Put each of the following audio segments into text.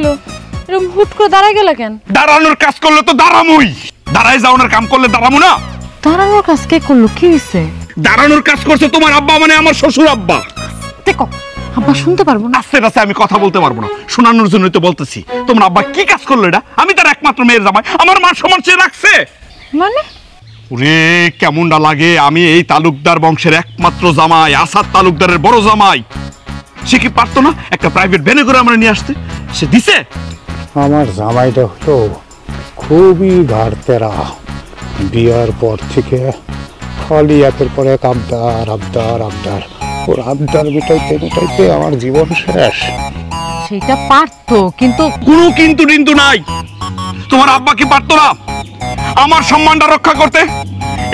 হইলো? এরকম হুট করে দাঁড়ায় গেল কেন? দাঁড়ানোর কাজ করলে তো দাঁড়ামুই, দাঁড়ায় যাওয়ার কাম করলে দাঁড়ামু না। দাঁড়ানোর কাজ কে করলো? কি হইছে? দাঁড়ানোর কাজ করছে তোমার আব্বা, মানে আমার শ্বশুর আব্বা। দেখো আব্বা শুনতে পারবো না। আস্তে আস্তে আমি কথা বলতে পারবো না, শোনানোর জন্যই তো বলতেছি। তোমার আব্বা কি কাজ করলো এটা? আমি তার একমাত্র মেয়ের জামাই, আমার মান সম্মান সে রাখছে মানে? ওরে কেমনটা লাগে, আমি এই তালুকদার বংশের একমাত্র জামাই, আসাদ তালুকদারের বড় জামাই। সে কি পারতো না একটা প্রাইভেট ভ্যানে করে আমরা নিয়ে আসতে? সে দিছে? আমার জামাইটা হলো খুবই ঘাড়তেরা। বিয়ার পর থেকে খালি একের পর এক আবদার আবদার আবদার, ওর আবদার মিটাইতে মিটাইতে আমার জীবন শেষ। সেটা পারতো, কিন্তু কোনো কিন্তু কিন্তু নাই। তোমার আব্বা কি পারতো না আমার সম্মানটা রক্ষা করতে?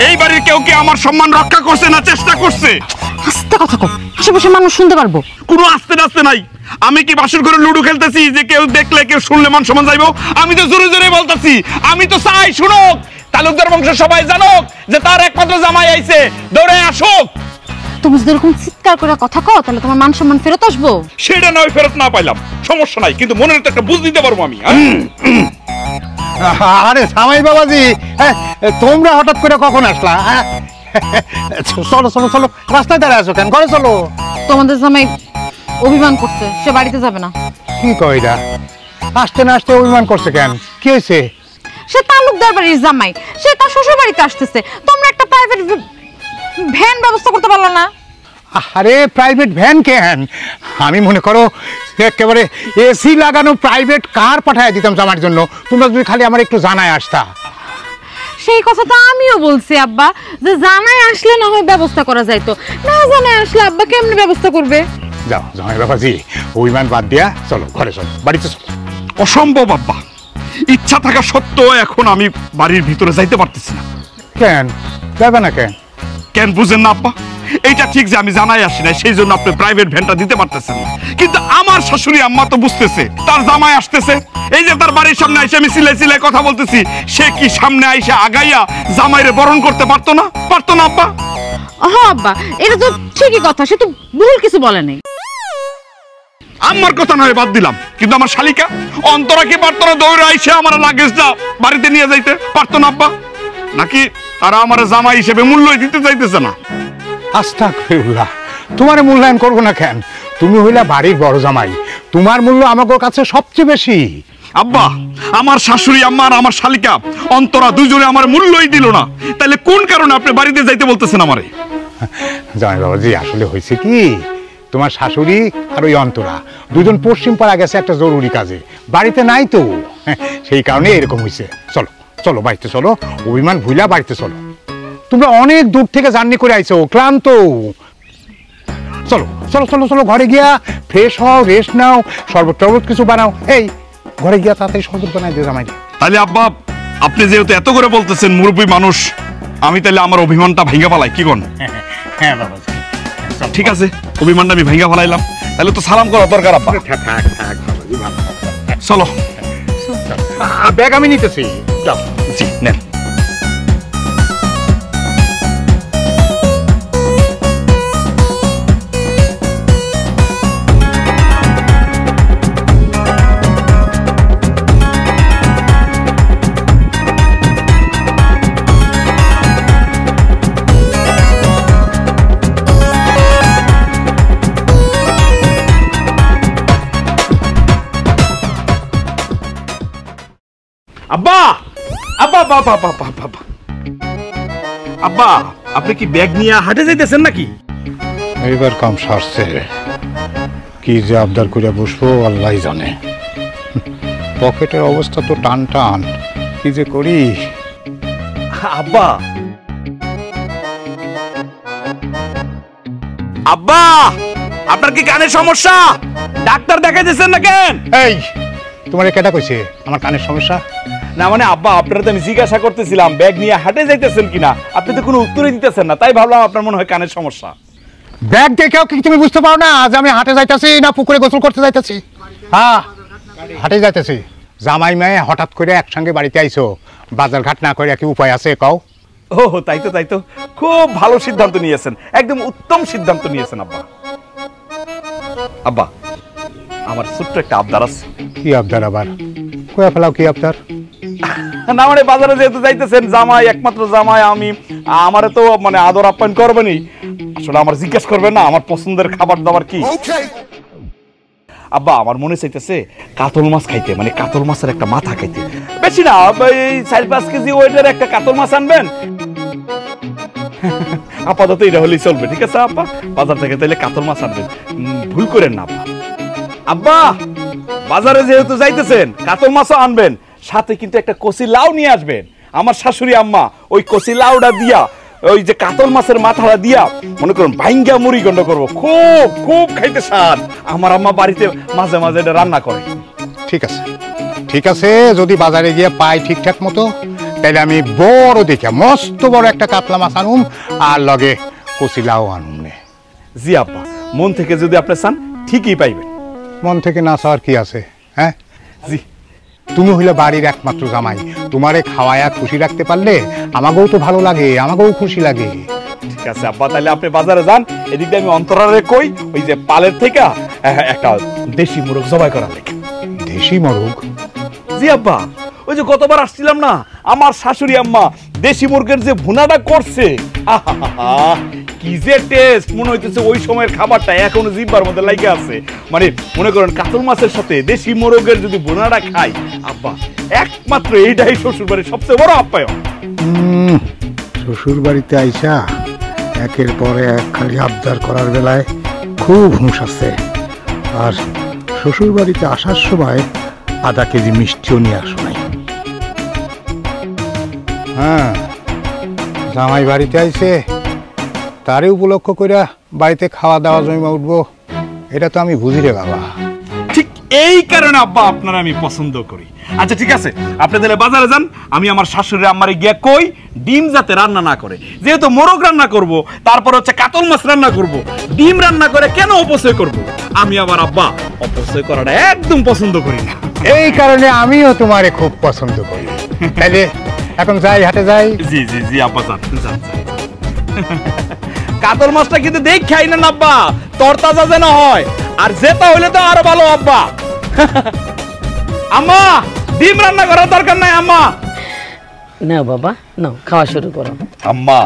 এই বাড়ির কেউ কি আমার সম্মান রক্ষা করছে না চেষ্টা করছে? আস্তে কথা কও, আশেপাশে মানুষ শুনতে পারবো। কোনো আস্তে আস্তে নাই। আমি কি বাসর ঘরে লুডো খেলতেছি যে কেউ দেখলে কেউ শুনলে মান সম্মান যাইবো? আমি তো জোরে জোরে বলতেছি, আমি তো চাই শুনুক, তালুকদার বংশ সবাই জানুক যে তার একমাত্র জামাই আইছে, দৌড়ে আসুক। তুমি যদি এরকম চিৎকার করে কথা কও তাহলে তোমার মান সম্মান ফেরত আসবো। সেটা নয়, ফেরত না পাইলাম সমস্যা নাই, কিন্তু মনের তো একটা বুঝ দিতে পারবো আমি। আরে জামাই বাবাজি, তোমরা হঠাৎ করে কখন আসলা? চলো চলো চলো, রাস্তায় দাঁড়ায় আছো কেন? ঘরে চলো। তোমাদের জামাই অভিমান করছে, সে বাড়িতে যাবে না। কি কইরা? আসতে না আসতে অভিমান করছে কেন? কি হয়েছে? সে তালুকদার বাড়ির জামাই, সে তার শ্বশুর বাড়িতে আসতেছে, তোমরা একটা প্রাইভেট ভ্যান ব্যবস্থা করতে পারলো না? আরে প্রাইভেট ভ্যান কেন? আমি মনে করো একেবারে এসি লাগানো প্রাইভেট কার পাঠায় দিতাম জামার জন্য, তোমরা যদি খালি আমার একটু জানায় আসতা। সেই কথা তো আমিও বলছি আব্বা, যে জানায় আসলে না হয় ব্যবস্থা করা যাইতো, না জানায় আসলে আব্বা কেমনে ব্যবস্থা করবে? যাও জামাই বাবাজি, অভিমান বাদ দিয়া চলো ঘরে চলো, বাড়িতে চলো। অসম্ভব আব্বা, ইচ্ছা থাকা সত্ত্বেও এখন আমি বাড়ির ভিতরে যাইতে পারতেছি না। কেন যাবে না? কেন কেন বুঝেন না আব্বা? এইটা ঠিক যে আমি জানাই আসি না, সেই জন্য আপনি প্রাইভেট ভ্যানটা দিতে পারতেছেন না, কিন্তু আমার শাশুড়ি আম্মা তো বুঝতেছে তার জামাই আসতেছে। এই যে তার বাড়ির সামনে আইসা আমি সিলাই সিলাই কথা বলতেছি, সে কি সামনে আইসা আগাইয়া জামাইরে বরণ করতে পারতো না? পারতো না আব্বা? হ্যাঁ আব্বা, এটা তো ঠিকই কথা, সে তো ভুল কিছু বলে নাই। আমার কথা নয় বাদ দিলাম, কিন্তু আমার শালিকা অন্তরা কি পারতো না দৌড়ে আইসা আমার লাগেজটা বাড়িতে নিয়ে যাইতে? পারতো না আব্বা? নাকি তারা আমার জামাই হিসেবে মূল্যই দিতে চাইতেছে না? আস্তাগফিরুল্লাহ, তোমার মূল্যায়ন করবো না কেন? তুমি হইলা বাড়ির বড় জামাই, তোমার মূল্য আমার কাছে সবচেয়ে বেশি। আব্বা, আমার শাশুড়ি আম্মা আর আমার শালিকা অন্তরা দুজনে আমার মূল্যই দিল না, তাহলে কোন কারণে আপনি বাড়িতে যাইতে বলতেছেন আমারে? জামাই বাবাজি, আসলে হয়েছে কি, তোমার শাশুড়ি আর ওই অন্তরা দুজন পশ্চিম পাড়া গেছে একটা জরুরি কাজে, বাড়িতে নাই তো, সেই কারণে এরকম হয়েছে। চলো চলো বাড়িতে চলো, অভিমান ভুলা বাড়িতে চলো। তোমরা অনেক দূর থেকে জার্নি করে আইছো, ক্লান্ত। চলো চলো চলো চলো, ঘরে গিয়া ফ্রেশ হও, রেস্ট নাও, শরবত টরবত কিছু বানাও। এই ঘরে গিয়া তাড়াতাড়ি শরবত বানাই দিয়ে জামাই। তাহলে আব্বা, আপনি যেহেতু এত করে বলতেছেন মুরব্বী মানুষ, আমি তাহলে আমার অভিমানটা ভেঙে ফেলাই, কি কোন? হ্যাঁ বাবা, ঠিক আছে, অভিমানটা আমি ভেঙে ফেলাইলাম। তাহলে তো সালাম করা দরকার আব্বা। চলো, ব্যাগ আমি নিতেছি, যাও। জি নেন। আব্বা আব্বা বাবা বাবা বাবা, আব্বা আপনি কি ব্যাগ নিয়ে হাটে যাইতেছেন নাকি? এইবার কাম সারছে, কি যে আবদার করে বসবো আল্লাহই জানে। পকেটের অবস্থা তো টান টান, কি যে করি। আব্বা আব্বা, আপনার কি কানের সমস্যা? ডাক্তার দেখাইতেছেন না কেন? এই তোমার কেটা কইছে আমার কানের সমস্যা? না মানে আব্বা, আপনারা তো আমি জিজ্ঞাসা করতেছিলাম ব্যাগ নিয়ে হাটে যাইতেছেন কিনা, আপনি তো কোনো উত্তরই দিতেছেন না, তাই ভাবলাম আপনার মনে হয় কানের সমস্যা। ব্যাগ দেখেও কি তুমি বুঝতে পারো না যে আমি হাটে যাইতেছি না পুকুরে গোসল করতে যাইতেছি? হ্যাঁ হাটে যাইতেছি। জামাই মেয়ে হঠাৎ করে একসঙ্গে বাড়িতে আইছো, বাজার ঘাট না করে কি উপায় আছে কও? ও তাই তো, তাই তো, খুব ভালো সিদ্ধান্ত নিয়েছেন, একদম উত্তম সিদ্ধান্ত নিয়েছেন আব্বা। আব্বা আমার ছোট্ট একটা আবদার আছে। কি আবদার আবার? কয়া ফেলাও, কি আবদার? না মানে বাজারে যেহেতু যাইতেছেন, জামাই একমাত্র জামাই আমি, আমারে তো মানে আদর আপ্যায়ন করবেনই। আসলে আমার জিজ্ঞেস করবেন না আমার পছন্দের খাবার দাবার কি? আব্বা আমার মনে চাইতেছে কাতল মাছ খাইতে, মানে কাতল মাছের একটা মাথা খাইতে। বেশি না, এই 4-5 কেজি ওয়েটের একটা কাতল মাছ আনবেন। আপাতত এটা হলেই চলবে, ঠিক আছে আব্বা? বাজার থেকে তাইলে কাতল মাছ আনবেন, ভুল করেন না আব্বা। আব্বা বাজারে যেহেতু যাইতেছেন কাতল মাছও আনবেন, সাথে কিন্তু একটা কচি লাউ নিয়ে আসবেন। আমার শাশুড়ি আম্মা ওই কচি লাউটা দিয়া, ওই যে কাতল মাছের মাথাটা দিয়া মনে করুন ভাঙ্গা মুড়ি গন্ড করবো, খুব খুব খাইতে স্বাদ। আমার আম্মা বাড়িতে মাঝে মাঝে এটা রান্না করে। ঠিক আছে, ঠিক আছে, যদি বাজারে গিয়ে পাই ঠিকঠাক মতো, তাহলে আমি বড় দেখে মস্ত বড় একটা কাতলা মাছ আনুম, আর লগে কচি লাউ আনুম। জি আব্বা, মন থেকে যদি আপনি চান ঠিকই পাইবেন। মন থেকে না চাওয়ার কি আছে? হ্যাঁ জি, তুমি হইলে বাড়ির একমাত্র জামাই, তোমারে খাওয়ায়া খুশি রাখতে পারলে আমাকেও তো ভালো লাগে, আমাকেও খুশি লাগে। ঠিক আছে আব্বা, তাহলে আপনি বাজারে যান, এদিকে আমি অন্তরারে কই ওই যে পালের থেকে একটা দেশি মুরগ জবাই করা লাগে। দেশি মোরগ? জি আব্বা, ওই যে গতবার আসছিলাম না, আমার শাশুড়ি আম্মা দেশি মুরগের যে ভুনাটা করছে, কি যে টেস্ট! মনে হইতেছে ওই সময়ের খাবারটা এখনো জিহ্বার মধ্যে লাগে আছে। মানে মনে করেন কাতল মাছের সাথে দেশি মোরগের যদি ভুনাটা খাই, আব্বা একমাত্র এইটাই শ্বশুর বাড়ির সবচেয়ে বড় আপ্যায়ন। শ্বশুর বাড়িতে আইসা একের পরে এক খালি আবদার করার বেলায় খুব হুঁশ আছে। আর শ্বশুর বাড়িতে আসার সময় আধা কেজি মিষ্টিও নিয়ে আসো নাই। হ্যাঁ, জামাই বাড়িতে আইছে, তারে উপলক্ষ কইরা বাড়িতে খাওয়া দাওয়া জমা উঠবো, এটা তো আমি বুঝি রে বাবা। ঠিক এই কারণে আব্বা আপনারা আমি পছন্দ করি। আচ্ছা ঠিক আছে, আপনি তাহলে বাজারে যান, আমি আমার শাশুড়ি আম্মারে গিয়া কই ডিম যাতে রান্না না করে। যেহেতু মোরগ রান্না করব, তারপর হচ্ছে কাতল মাছ রান্না করব, ডিম রান্না করে কেন অপচয় করব? আমি আবার আব্বা অপচয় করাটা একদম পছন্দ করি না। এই কারণে আমিও তোমারে খুব পছন্দ করি। তাহলে এখন যাই, হাটে যাই। জি জি জি আব্বা, যান যান। কাতল মাছটা কিন্তু দেখ খাই না আব্বা, তরতাজা যেন হয়, আর যেটা হইলে তো আরো ভালো আব্বা। আম্মা ডিম রান্না করার দরকার নাই আম্মা। নাও বাবা, নাও খাওয়া শুরু করো। আম্মা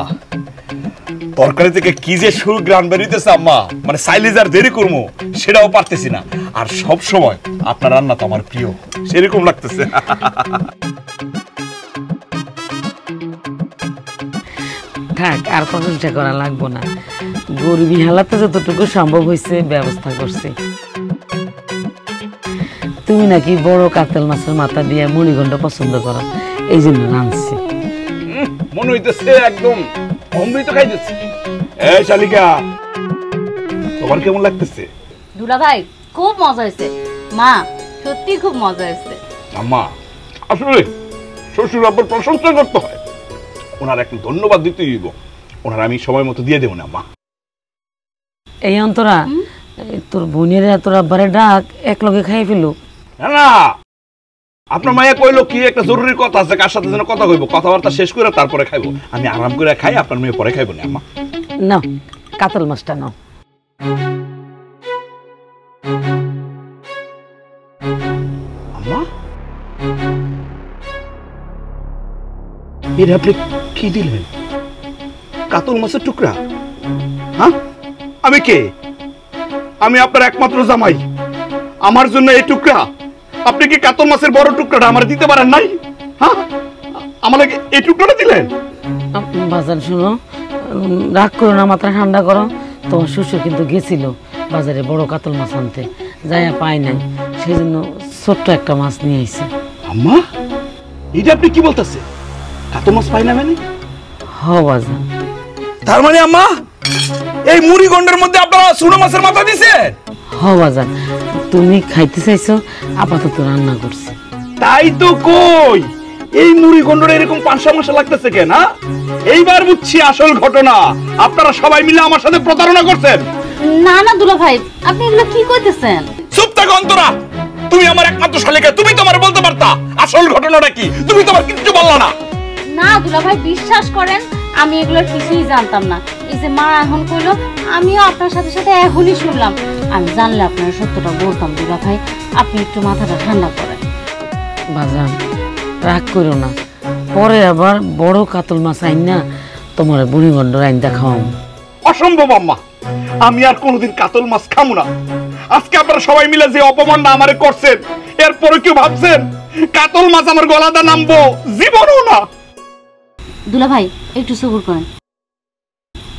তরকারি থেকে কি যে সুঘ্রাণ বেরিতেছে আম্মা, মানে সাইলেজ আর দেরি করবো সেটাও পারতেছি না। আর সব সময় আপনার রান্না তো আমার প্রিয়, সেরকম লাগতেছে। থাক, আর প্রশংসা করা লাগবো না। গরিবী হালাতে যতটুকু সম্ভব হয়েছে ব্যবস্থা করছি। তুমি নাকি বড় কাতল মাছের মাথা দিয়ে মুড়িঘণ্ট পছন্দ করো, এই জন্য রাঁধছি। মনে হইতেছে একদম অমৃত খাইতেছি। এই শালিকা, তোমার কেমন লাগতেছে? দুলা ভাই খুব মজা হয়েছে, মা সত্যি খুব মজা হয়েছে। আম্মা আসলে শ্বশুর আব্বার প্রশংসা করতে হয়, ওনার একটু ধন্যবাদ দিতে হইব। ওনার আমি সময় মতো দিয়ে দেব না মা। এই অন্তরা, তোর বোনের তোর আব্বারে ডাক, এক লগে খাই ফেলুক। না, আপনার মায়া কইলো কি একটা জরুরি কথা আছে, কার সাথে যেন কথা কইব, কথাবার্তা শেষ করে তারপরে খাইবো। আমি আরাম করে খাই, আপনার মেয়ে পরে খাইবো না আম্মা। নাও কাতল মাছটা নাও। আম্মা এর আপনি কি দিলেন? কাতল মাছের টুকরা? হ্যাঁ, আমি কে? আমি আপনার একমাত্র জামাই, আমার জন্য এই টুকরা? আপনি কি কাতল মাছের বড় টুকরাটা আমার দিতে পারেন নাই? হ্যাঁ, আমাকে এই টুকরাটা দিলেন? বাজার শুনো, রাগ করো না, মাথা ঠান্ডা করো। তোমার শ্বশুর কিন্তু গেছিল বাজারে বড় কাতল মাছ আনতে, যাইয়া পাই নাই, সেই জন্য ছোট্ট একটা মাছ নিয়ে আইছে। আম্মা এটা আপনি কি বলতেছেন? কাতল মাছ পাই না মানে? হ বাজার। তার মানে আম্মা এই মুড়ি গন্ডের মধ্যে আপনারা চুনো মাছের মাথা দিছেন? হ বাজার, তুমি খাইতে চাইছো, আপাতত রান্না করছি। তাই তো কই, এই মুড়ি গন্ডটা এরকম পাঁচশা মাসা লাগতেছে কেন? এইবার বুঝছি আসল ঘটনা, আপনারা সবাই মিলে আমার সাথে প্রতারণা করছেন। না না দুলা ভাই, আপনি এগুলো কি কইতেছেন? চুপ থাকো অন্তরা, তুমি আমার একমাত্র শালিকা, তুমি তোমার বলতে পারতা আসল ঘটনাটা কি, তুমি তোমার কিছু বললা না। না দুলা ভাই, বিশ্বাস করেন আমি এগুলোর কিছুই জানতাম না। এই যে মা এখন কইলো, আমিও আপনার সাথে সাথে এখনই শুনলাম। আমি জানলে আপনার সত্যটা বলতাম দুলা ভাই, আপনি একটু মাথাটা ঠান্ডা করেন। বাজান রাগ করো না, পরে আবার বড় কাতল মাছ আইন না তোমার বুড়িগন্ড আইন দেখাও। অসম্ভব আম্মা, আমি আর কোনোদিন কাতল মাছ খামু না। আজকে আপনারা সবাই মিলে যে অপমানটা আমারে করছেন, এরপরে কেউ ভাবছেন কাতল মাছ আমার গলাতে নামবো? জীবনও না। দুলা ভাই একটু সবুর করেন।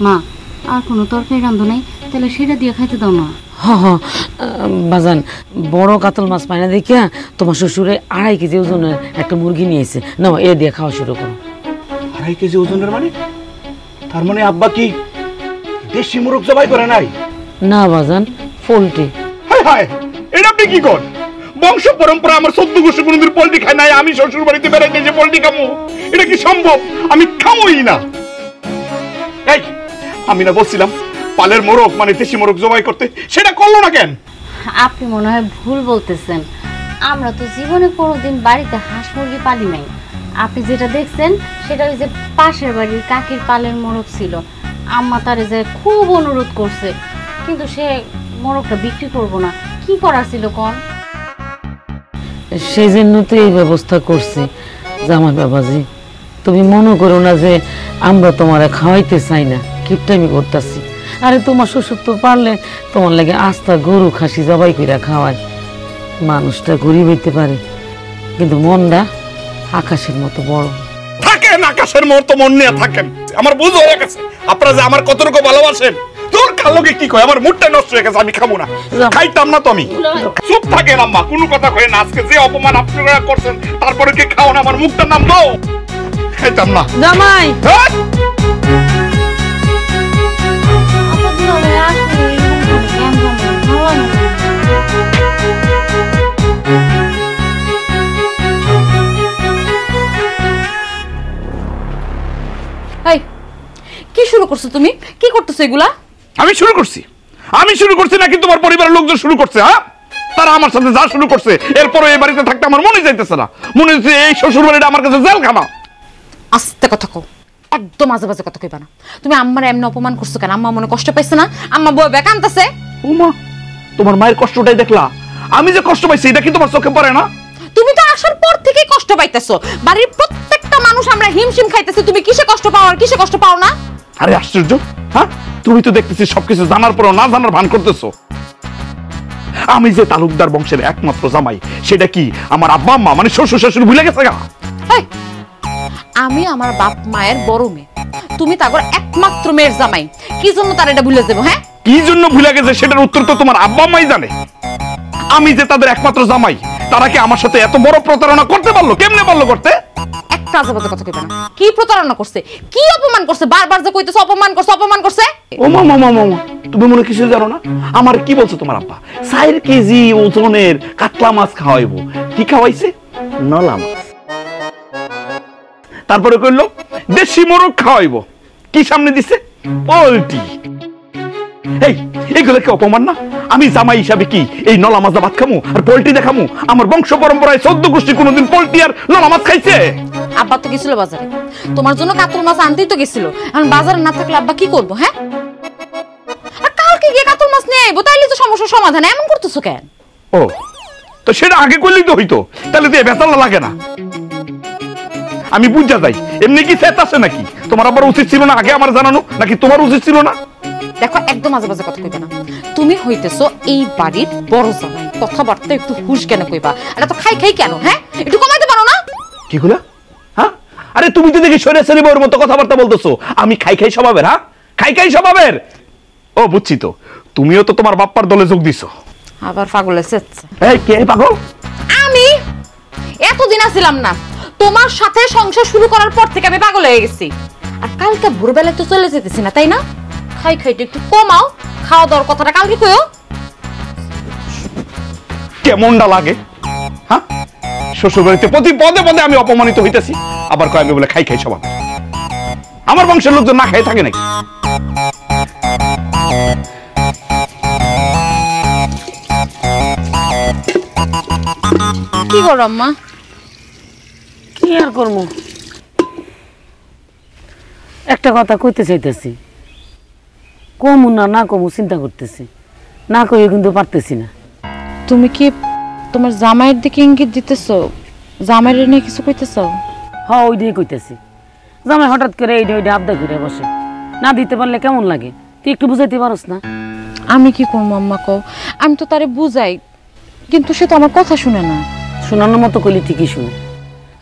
মা আর কোনো তরকারি রান্ধো নাই, তাহলে সেটা দিয়ে খাইতে দাও না। বাজান বড় কাতল মাছ পায় না দেখিয়া তোমার শ্বশুরে 2.5 কেজি ওজনের একটা মুরগি নিয়েছে, না এ দিয়ে খাওয়া শুরু করো। 2.5 কেজি ওজনের মানে? তার মানে আব্বা কি দেশি মুরগ জবাই করে নাই? না বাজান, পোল্ট্রি। হায় হায়, এটা আপনি কি করেন? বংশ পরম্পরা আমার 14 গোষ্ঠী কোনোদিন পোল্ট্রি খায় নাই, আমি শ্বশুর বাড়িতে বেড়াইতে যে পোল্ট্রি খামো, এটা কি সম্ভব? আমি খামোই না। এই আমি না বলছিলাম পালের মোরগ মানে দেশি মোরগ জবাই করতে, সেটা করলো না কেন? আপনি মনে হয় ভুল বলতেছেন। আমরা তো জীবনে কোনোদিন বাড়িতে হাঁস মুরগি পালি নাই। আপনি যেটা দেখছেন সেটা ওই যে পাশের বাড়ির কাকির পালের মোরগ ছিল। আম্মা তারে যে খুব অনুরোধ করছে, কিন্তু সে মোরগটা বিক্রি করবো না। কি করার ছিল কোন? সেই জন্য তো এই ব্যবস্থা করছি। জামাই বাবাজি, তুমি মনে করো না যে আমরা তোমারে খাওয়াইতে চাই না, কিপটামি করতেছি। আরে তোমার শ্বশুর তো পারলে তোমার লাগে আস্তা গরু খাসি জবাই করে খাওয়ায়। মানুষটা গরিব হইতে পারে, কিন্তু মনটা আকাশের মতো বড়। থাকেন আকাশের মতো মন নিয়ে থাকেন। আমার বুঝ হয়ে গেছে আপনারা যে আমার কতটুকু ভালোবাসেন। তোর কালোকে কি কয়, আমার মুডটা নষ্ট হয়ে গেছে, আমি খাবো না, খাইতাম না তো আমি। চুপ থাকেন আম্মা, কোনো কথা কয় না। আজকে যে অপমান আপনারা করছেন, তারপরে কি খাওয়ান আমার মুখটা নাম দাও, খাইতাম না। জামাই কি শুরু করছো তুমি? কি করতেছো এগুলা? আমি শুরু করছি নাকি তোমার পরিবারের লোকজন শুরু করছে? হ্যাঁ, তারা আমার সাথে যা শুরু করছে, এরপরে এই বাড়িতে থাকতে আমার মনে যাইতেছে না। মনে হচ্ছে এই শ্বশুর বাড়িটা আমার কাছে জেলখানা। আস্তে কথা কও, একদম আজে বাজে কথা কইবা না। তুমি আম্মার এমন অপমান করছো কেন? আম্মা মনে কষ্ট পাইছে না? আম্মা বউ বেকান্তাছে। ও মা, তোমার মায়ের কষ্টটাই দেখলা? আমি যে কষ্ট পাইছি এটা কি তোমার চোখে পড়ে না? তুমি তো আসার পর থেকেই কষ্ট পাইতেছো। বাড়ির প্রত্যেকটা মানুষ আমরা হিমশিম খাইতেছি, তুমি কিসে কষ্ট পাও আর কিসে কষ্ট পাও না? আরে আশ্চর্য, হ্যাঁ, তুমি তো দেখতেছি সবকিছু জানার পরও না জানার ভান করতেছো। আমি যে তালুকদার বংশের একমাত্র জামাই, সেটা কি আমার আব্বা আম্মা মানে শ্বশুর শাশুড়ি ভুলে গেছে গা? আমি আমার বাপ মায়ের বড় মেয়ে, তুমি তাগর একমাত্র মেয়ের জামাই। কি জন্য তার এটা ভুলে যাবো? হ্যাঁ, কি জন্য ভুলে গেছে সেটার উত্তর তো তোমার আব্বা আম্মাই জানে। আমি যে তাদের একমাত্র জামাই, তারা কি আমার সাথে এত বড় প্রতারণা করতে পারলো? কেমনে পারলো করতে? একটা আজেবাজে কথা কইবা না। কি প্রতারণা করছে, কি অপমান করছে? বারবার যে কইতেছো অপমান করছে অপমান করছে। ও মামা মামা, তুমি মনে কিছু জানো না? আমার কি বলছো তোমার আব্বা? 4 কেজি ওজনের কাতলা মাছ খাওয়াইবো। কি খাওয়াইছে? নলা মাছ। তারপরে কইলো দেশি মোরগ খাওয়াইবো। কি সামনে দিছে? পোল্ট্রি। এই এগুলো কি অপমান না? আমি জামাই হিসাবে কি এই নলা মাছ ভাত খামু আর পোল্ট্রি দেখামু? আমার বংশ পরম্পরায় 14 গোষ্ঠী কোনোদিন পোল্ট্রি আর নলা মাছ খাইছে? আব্বা তো গেছিল বাজারে, তোমার জন্য কাতল মাছ আনতেই তো গেছিল। এখন বাজারে না থাকলে আব্বা কি করবো? হ্যাঁ, আর কালকে গিয়ে কাতল মাছ নিয়ে আইবো, তাইলে তো সমস্যার সমাধান। এমন করতেছো কেন? ও তো সেটা আগে করলেই তো হইতো, তাহলে তো বেতালা লাগে না। আমি বুঝা যাই, এমনি কি সেট আছে নাকি? তোমার আবার উচিত ছিল না আগে আমার জানানো, নাকি তোমার উচিত ছিল না? দেখো, একদম আজে বাজে কথা কইবা না। তুমি হইতেছো এই বাড়ির বড় জামাই, কথাবার্তা একটু হুশ কেন কইবা? এটা তো খাই খাই কেন? হ্যাঁ, একটু কমাইতে পারো না? কি কইলা? হ্যাঁ, আরে তুমি তো দেখি সৈরাচারী বউর মতো কথাবার্তা বলতেছো। আমি খাই খাই স্বভাবের? হ্যাঁ, খাই খাই স্বভাবের? ও বুঝছি তো, তুমিও তো তোমার বাপ্পার দলে যোগ দিছো। আবার পাগল এসেছে। এই কে পাগল? আমি এতদিন আসছিলাম না, তোমার সাথে সংসার শুরু করার পর থেকে আমি পাগল হয়ে গেছি। আর কালকে ভোরবেলায় তো চলে যেতেছি না, তাই না? খাই খাইটা একটু কমাও, খাওয়া দাওয়ার কথাটা কালকে কইও। কেমনটা লাগে? হ্যাঁ, শ্বশুর বাড়িতে প্রতি পদে পদে আমি অপমানিত হইতেছি, আবার কয় আমি বলে খাই খাই স্বভাব। আমার বংশের লোকজন না খাই থাকে নাকি? কি করো আম্মা? কি আর করবো, একটা কথা কইতে চাইতেছি, কমু না কমু চিন্তা করতেছি, না কইও কিন্তু পারতেছি না। তুমি কি তোমার জামাইয়ের দিকে ইঙ্গিত দিতেছো? জামাইয়ের নিয়ে কিছু কইতেছো? হ্যাঁ ওইটাই কইতেছি। জামাই হঠাৎ করে এইটা ওইটা আবদা ঘুরে বসে, না দিতে পারলে কেমন লাগে? তুই একটু বুঝাইতে পারস না? আমি কি করবো আম্মা কও? আমি তো তারে বুঝাই, কিন্তু সে তো আমার কথা শুনে না। শোনানোর মতো কইলে ঠিকই শুনে।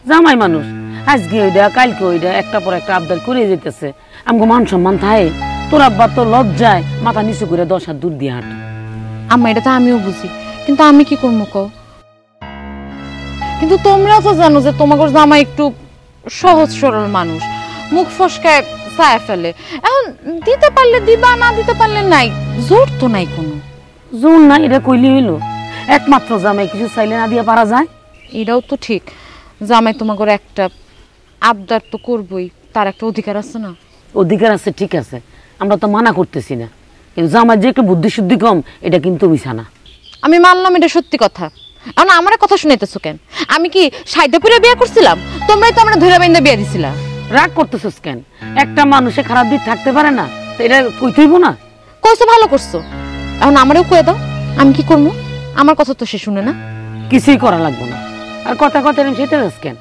জামাই মানুষ, আজকে ওইটা কালকে ওইটা একটা পর একটা আবদার করে যেতেছে। আমগো মান সম্মান থাকে? তোর আব্বা তো লজ্জায় মাথা নিচু করে 10 হাত দূর দিয়ে হাঁটে। আম্মা এটা তো আমিও বুঝি, কিন্তু আমি কি করবো কও? কিন্তু তোমরাও তো জানো যে তোমার জামাই একটু সহজ সরল মানুষ, মুখ ফসকায় ছায়া ফেলে। এখন দিতে পারলে দিবা, না দিতে পারলে নাই, জোর তো নাই কোনো। জোর না এটা কইলি হইলো? একমাত্র জামাই কিছু চাইলে না দিয়ে পারা যায়? এটাও তো ঠিক, জামাই তোমার একটা আবদার তো করবই, তার একটা অধিকার আছে না? অধিকার আছে, ঠিক আছে, আমরা তো মানা করতেছি না, কিন্তু জামাই যে একটু বুদ্ধি শুদ্ধি কম এটা কিন্তু মিছা না। আমি মানলাম এটা সত্যি কথা, এখন আমার কথা শুনাইতেছো কেন? আমি কি সাইদাপুরে বিয়ে করছিলাম? তোমরাই তো আমরা ধরে বাইন্দা বিয়ে দিছিলা। রাগ করতেছস কেন? একটা মানুষে খারাপ দিক থাকতে পারে না, তো এটা কইতেইব না? কইছো ভালো করছো, এখন আমারও কয়ে দাও, আমি কি করবো? আমার কথা তো সে শুনে না। কিছুই করা লাগবে না। আর কথা কথা এরকম সেটা কেন?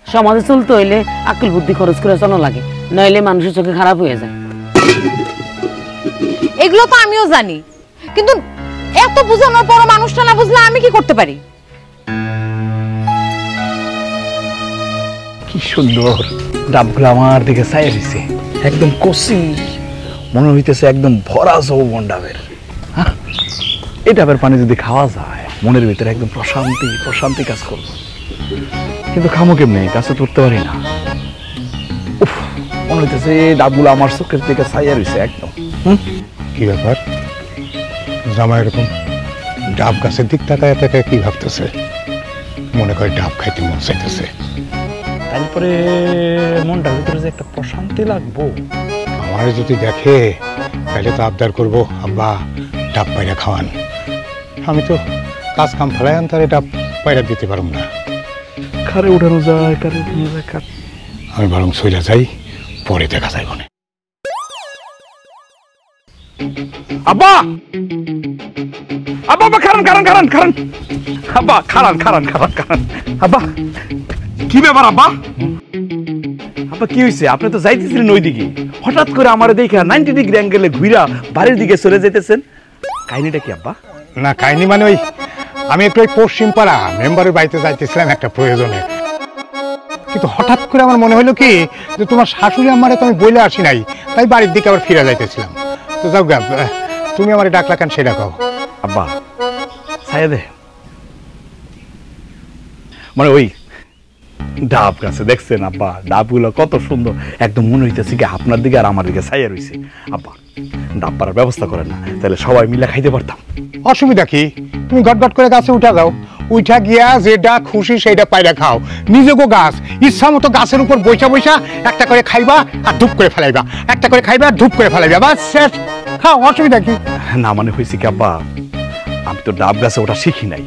সমাজে চলতে হইলে আকল বুদ্ধি খরচ করে চলা লাগে, নইলে মানুষের চোখে খারাপ হয়ে যায়। এগুলো তো আমিও জানি, কিন্তু এত বুঝানোর পর মানুষটা না বুঝলে আমি কি করতে পারি? কি সুন্দর ডাবগুলো আমার দিকে চাই দিছে, একদম কষি, মনে হইতেছে একদম ভরা যৌবন ডাবের। হ্যাঁ, এই ডাবের পানি যদি খাওয়া যায় মনের ভিতরে একদম প্রশান্তি প্রশান্তি কাজ করবে, কিন্তু খামো কেমনে, কাছে তুলতে পারি না। উফ, মনে হইতেছে এই ডাবগুলো আমার চোখের দিকে চাইয়া রয়েছে একদম। কি ব্যাপার? জামাই এরকম ডাব গাছের দিক তাকায় তাকায় কি ভাবতেছে? মনে করে ডাব খাইতে মন চাইতেছে। তারপরে মনটার ভিতরে যে একটা প্রশান্তি লাগবো। আমার যদি দেখে তাহলে তো আবদার করবো, আব্বা ডাব পায়রা খাওয়ান। আমি তো কাজ কাম ফেলাই তারে ডাব পায়রা দিতে পারব না। কারে উঠানো যায়, কারে উঠানো যায়, আমি বরং সইলা যাই, পরে দেখা যায় মনে। আব্বা আব্বা আব্বা খারান খারান খারান খারান আব্বা খারান খারান খারান খারান আব্বা কি ব্যাপার আব্বা? আব্বা কি হয়েছে? আপনি তো যাইতেছিলেন ওইদিকে, হঠাৎ করে আমার দেখে 90 ডিগ্রি অ্যাঙ্গেলে ঘুরা বাড়ির দিকে চলে যেতেছেন, কাহিনীটা কি আব্বা? না কাহিনী মানে ওই আমি একটু ওই পশ্চিম পাড়া মেম্বারের বাড়িতে যাইতেছিলাম একটা প্রয়োজনে, কিন্তু হঠাৎ করে আমার মনে হলো কি যে তোমার শাশুড়ি আমারে তো আমি বলে আসি নাই, তাই বাড়ির দিকে আবার ফিরে যাইতেছিলাম। তো যাও গা, তুমি আমারে ডাকলা কেন সেটা কও। আব্বা ছায়া দে, মানে ওই ডাব গাছে দেখছেন আব্বা, ডাবগুলো কত সুন্দর, একদম মনে হইতেছে কি আপনার দিকে আর আমার দিকে ছায়া রয়েছে। আব্বা ডাব পাড়ার ব্যবস্থা করেন না, তাহলে সবাই মিলে খাইতে পারতাম। অসুবিধা কি? তুমি গটগট করে গাছে উঠা যাও, উঠা গিয়া যেটা খুশি সেইটা পায়রা খাও। নিজেকে গাছ ইচ্ছা মতো গাছের উপর বৈশা বৈশা একটা করে খাইবা আর ধূপ করে ফেলাইবা, একটা করে খাইবা আর ধূপ করে ফেলাইবা, বাস শেষ, খাও, অসুবিধা কি? না মানে হয়েছে কি আব্বা, আমি তো ডাব গাছে ওটা শিখি নাই।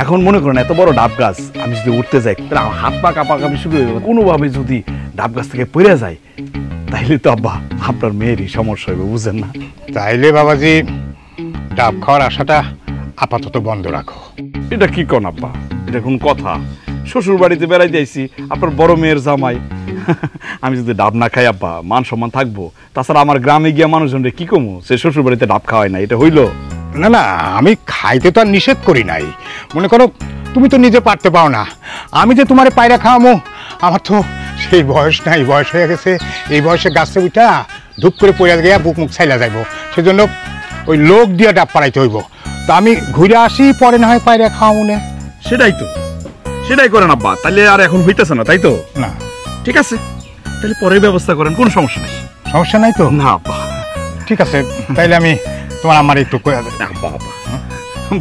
এখন মনে করেন এত বড় ডাব গাছ আমি যদি উঠতে যাই তাহলে আমার হাত পা কাঁপাকাঁপি শুরু হয়ে যাবে, কোনোভাবে যদি ডাব গাছ থেকে পড়ে যায় তাইলে তো আব্বা আপনার মেয়েরই সমস্যা হবে, বুঝেন না? তাইলে বাবাজি ডাব খাওয়ার আশাটা আপাতত বন্ধ রাখো। এটা কি কোন আব্বা? এটা কোন কথা? শ্বশুর বাড়িতে বেড়াইতে আইছি, আপনার বড় মেয়ের জামাই, আমি যদি ডাব না খাই আব্বা মান সম্মান থাকবো? তাছাড়া আমার গ্রামে গিয়া মানুষজনরে কি কমু সে শ্বশুর বাড়িতে ডাব খাওয়ায় না, এটা হইলো? না না, আমি খাইতে তো আর নিষেধ করি নাই, মনে করো তুমি তো নিজে পারতে পাও না, আমি যে তোমারে পায়রা খাওয়ামো আমার তো সেই বয়স নাই, বয়স হয়ে গেছে। এই বয়সে গাছে উঠা ধূপ করে পড়ে গিয়া বুক মুখ ছাইলা যাইব, সেজন্য ওই লোক দিয়া ডাব পাড়াইতে হইব। তা আমি ঘুরে আসি, পরে না হয় পায়রা খাওয়া মনে। সেটাই তো, সেটাই করেন আব্বা, তাহলে আর এখন হইতেছে না, তাই তো? না ঠিক আছে, তাহলে পরে ব্যবস্থা করেন, কোনো সমস্যা নেই। সমস্যা নাই তো? না আব্বা। ঠিক আছে, তাইলে আমি তোমার আমার একটু কয়ে দেব। আব্বা আব্বা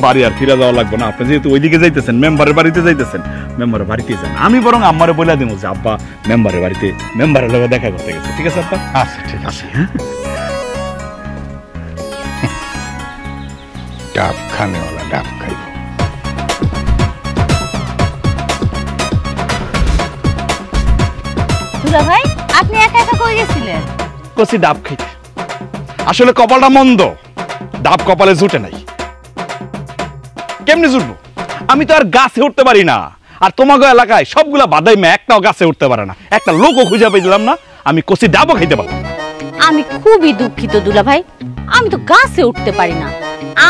বাড়ি আর ফিরে যাওয়া লাগবে না, আপনি যেহেতু ওইদিকে যাইতেছেন, মেম্বারের বাড়িতে যাইতেছেন, মেম্বারের বাড়িতে যান। আমি বরং আম্মারে বলে দিব যে আব্বা মেম্বারের বাড়িতে মেম্বারের লগে দেখা করতে গেছে। ঠিক আছে আব্বা? আচ্ছা ঠিক আছে। হ্যাঁ, ডাব খানেওয়ালা ডাব খাইব। দুলা ভাই আপনি একা একা কই গেছিলেন? কচি ডাব খাইতে। আসলে কপালটা মন্দ, ডাব কপালে জুটে নাই। কেমনে জুটবো? আমি তো আর গাছে উঠতে পারি না, আর তোমাকে এলাকায় সবগুলা বাদাই মেয়ে একটাও গাছে উঠতে পারে না, একটা লোকও খুঁজে পেয়েছিলাম না, আমি কচি ডাবও খাইতে পারলাম না। আমি খুবই দুঃখিত দুলা ভাই, আমি তো গাছে উঠতে পারি না।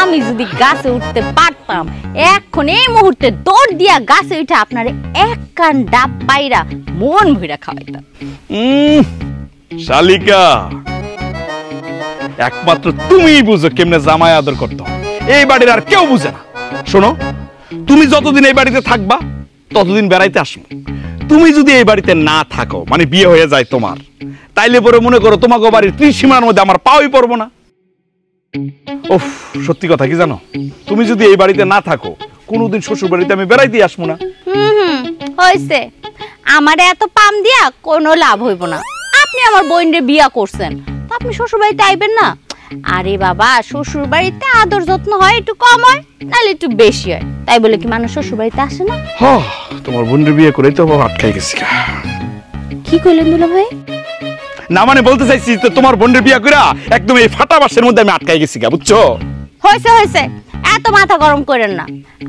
আমি যদি গাছে উঠতে পারতাম এখন এই মুহূর্তে দৌড় দিয়া গাছে উঠে আপনারে এক কান ডাব পাইরা মন ভইরা খাওয়াইতাম। শালিকা, একমাত্র তুমিই বুঝো কেমনে জামাই আদর করতে হয়, এই বাড়ির আর কেউ বুঝে না। শোনো, তুমি যতদিন এই বাড়িতে থাকবা ততদিন বেড়াইতে আসবো। তুমি যদি এই বাড়িতে না থাকো, মানে বিয়ে হয়ে যায় তোমার, তাইলে পরে মনে করো তোমাকে বাড়ির ত্রিসীমার মধ্যে আমার পাওয়াই পড়বো না। ওফ, সত্যি কথা কি জানো, তুমি যদি এই বাড়িতে না থাকো কোনোদিন শ্বশুর বাড়িতে আমি বেড়াইতে আসবো না। হইছে, আমারে এত পাম দিয়া কোনো লাভ হইব না। আপনি আমার বোনরে বিয়া করছেন, তো আপনি শ্বশুর বাড়িতে আইবেন না? আরে বাবা, শ্বশুর বাড়িতে আদর যত্ন হয় একটু কম হয়, নাহলে একটু বেশি হয়। তাই বলে কি মানুষ শ্বশুর বাড়িতে আসে না? তোমার বোনের বিয়ে করে তো আটকাই গেছি। কি কইলেন দুলা ভাই? না মানে বলতে চাইছি তো তোমার বোনের বিয়ে করে একদম এই ফাটা বাসের মধ্যে আমি আটকাই গেছি, বুঝছো? হইছে হইছে, এত মাথা গরম করেন না।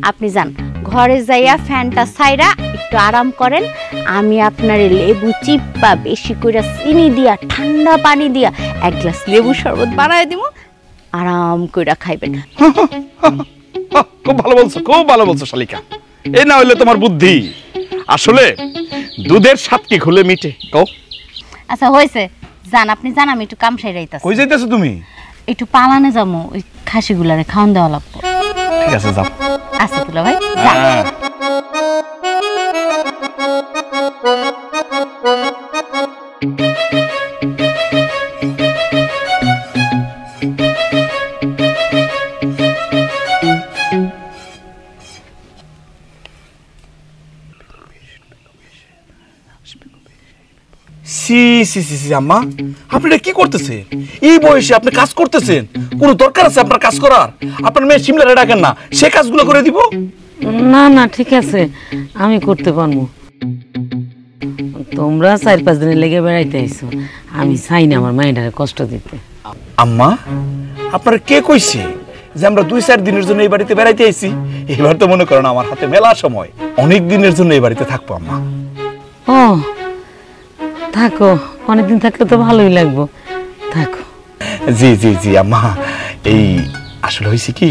আপনি যান ঘরে যাইয়া ফ্যানটা ছাইরা একটু আরাম করেন। আমি আপনার লেবু চিপা বেশি করে চিনি দিয়া ঠান্ডা পানি দিয়া এক গ্লাস লেবু শরবত বানায় দিব, আরাম করে খাইবেন। খুব ভালো বলছো, খুব ভালো বলছো শালিকা। এই না হইলে তোমার বুদ্ধি। আসলে দুধের স্বাদ কি খুলে মিটে কও? আচ্ছা হইছে, যান আপনি যান, আমি একটু কাম সাইরাইতাছি। কই যাইতেছো তুমি? একটু পালানে যাবো, ওই খাসিগুলারে খাওয়ান দেওয়া লাগবে। ঠিক আছে, যাও। আচ্ছা দুলা ভাই, আম্মা, আপনি কি করতেছেন? এই বয়সে আপনি কাজ করতেছেন, কোনো দরকার আছে আপনার কাজ করার? আপনার মেয়ে সিমলারে ডাকেন না, সে কাজগুলো করে দিব। না না, ঠিক আছে, আমি করতে পারবো। তোমরা 4-5 দিনের লেগে বেড়াইতে আইছো, আমি চাই না আমার মায়ের কষ্ট দিতে। আম্মা, আপনারা কে কইছে যে আমরা 2-4 দিনের জন্য এই বাড়িতে বেড়াইতে আইছি? এবার তো মনে করেন আমার হাতে মেলা সময়, অনেক দিনের জন্য এই বাড়িতে থাকবো। আম্মা ও থাকো, অনেকদিন থাকলে তো ভালোই লাগবো, থাকো। জি জি জি আম্মা, এই আসলে হয়েছে কি,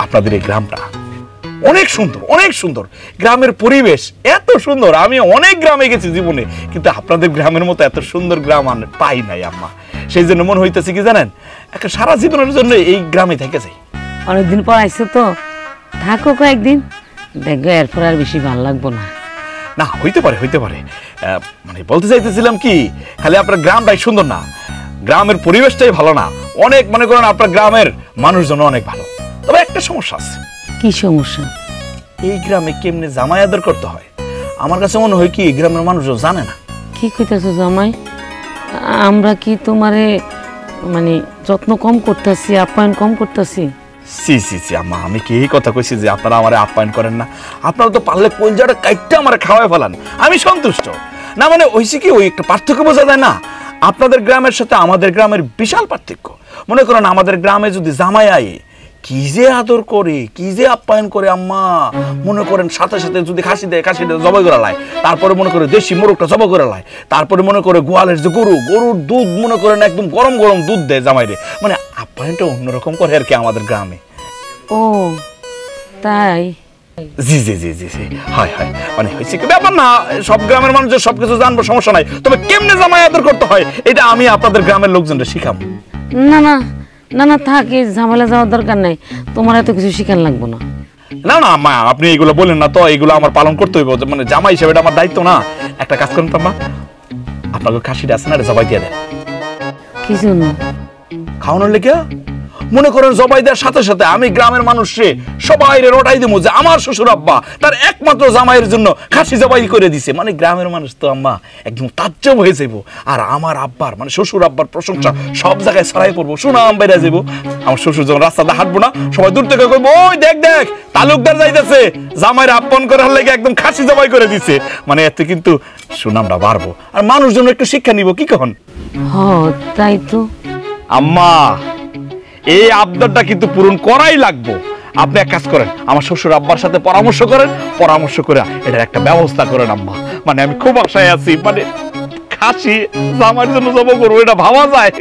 আপনাদের এই গ্রামটা অনেক সুন্দর, অনেক সুন্দর। গ্রামের পরিবেশ এত সুন্দর, আমি অনেক গ্রামে গেছি জীবনে, কিন্তু আপনাদের গ্রামের মতো এত সুন্দর গ্রাম আমি পাই নাই আম্মা। সেই জন্য মনে হইতেছে কি জানেন, একটা সারা জীবনের জন্য এই গ্রামে থেকে যাই। অনেকদিন পর আইসো তো, থাকো কয়েকদিন, দেখো এরপর আর বেশি ভালো লাগবো না। না, হইতে পারে, হইতে পারে। মানে বলতে চাইতেছিলাম কি, খালি আপনার গ্রামটাই সুন্দর না, গ্রামের পরিবেশটাই ভালো না, অনেক মনে করেন আপনার গ্রামের মানুষজন অনেক ভালো। তবে একটা সমস্যা আছে। কি সমস্যা? এই গ্রামে কেমনে জামাই আদর করতে হয় আমার কাছে মনে হয় কি গ্রামের মানুষজন জানে না। কি কইতাছো জামাই? আমরা কি তোমারে মানে যত্ন কম করতেছি, আপ্যায়ন কম করতেছি? সি সি সি আম্মা, আমি কি এই কথা কইছি যে আপনারা আমারে আপ্যায়ন করেন না? আপনারা তো পারলে কলজাটা কাইটটা আমারে খাওয়ায় ফেলান, আমি সন্তুষ্ট। না মানে হইছে কি, ওই একটা পার্থক্য বোঝা যায় না? আপনাদের গ্রামের সাথে আমাদের গ্রামের বিশাল পার্থক্য। মনে করেন আমাদের গ্রামে যদি জামাই আয়, কি যে আদর করে, কি যে আপ্যায়ন করে আম্মা। মনে করেন সাথে সাথে যদি খাসি দেয়, খাসিটা জবাই করে লায়, তারপরে মনে করে দেশি মোরগটা জবাই করে লায়, তারপরে মনে করে গোয়ালের যে গরুর দুধ মনে করেন একদম গরম গরম দুধ দেয় জামাইরে। মানে আপ্যায়নটা অন্যরকম করে আর কি আমাদের গ্রামে। ও তাই? জি জি জি জি জি, হয় হয়। মানে হয়েছে কি ব্যাপার না, সব গ্রামের মানুষের সবকিছু জানবো, সমস্যা নাই। তবে কেমনে জামাই আদর করতে হয় এটা আমি আপনাদের গ্রামের লোকজনরা শিখাবো। না না না না, থাক, এই ঝামেলা যাওয়ার দরকার নাই, তোমার এত কিছু শিখান লাগবো না। না না মা, আপনি এইগুলো বলেন না তো, এইগুলো আমার পালন করতে হইব, মানে জামাই হিসেবে এটা আমার দায়িত্ব না। একটা কাজ করেন তো মা, আপনাকে খাসিটা আছে না, এটা জবাই দিয়ে দেন। কি জন্য? খাওয়ানোর লেগে। মনে করেন জবাই দেওয়ার সাথে সাথে আমি গ্রামের মানুষরে সবাই রটাই দেবো যে আমার শ্বশুর আব্বা তার একমাত্র জামাইয়ের জন্য খাসি জবাই করে দিছে। মানে গ্রামের মানুষ তো আম্মা একদম তাজ্জব হয়ে যাবো, আর আমার আব্বার মানে শ্বশুর আব্বার প্রশংসা সব জায়গায় ছড়াই পড়বো, সুনাম বেড়ে যাবো। আমার শ্বশুর যখন রাস্তাতে হাঁটবো না, সবাই দূর থেকে কইবো ওই দেখ দেখ তালুকদার যাইতেছে, জামাইয়ের আপন করার লেগে একদম খাসি জবাই করে দিছে। মানে এতে কিন্তু সুনামটা বাড়বো, আর মানুষজন একটু শিক্ষা নিব, কি কখন? তাই তো আম্মা, এই আবদারটা কিন্তু পূরণ করাই লাগবো। আপনি এক কাজ করেন, আমার শ্বশুর আব্বার সাথে পরামর্শ করেন, পরামর্শ করে এটার একটা ব্যবস্থা করেন আম্মা। মানে আমি খুব আশায় আছি, মানে খাসি জামাইয়ের জন্য জব করবো, এটা ভাবা যায়?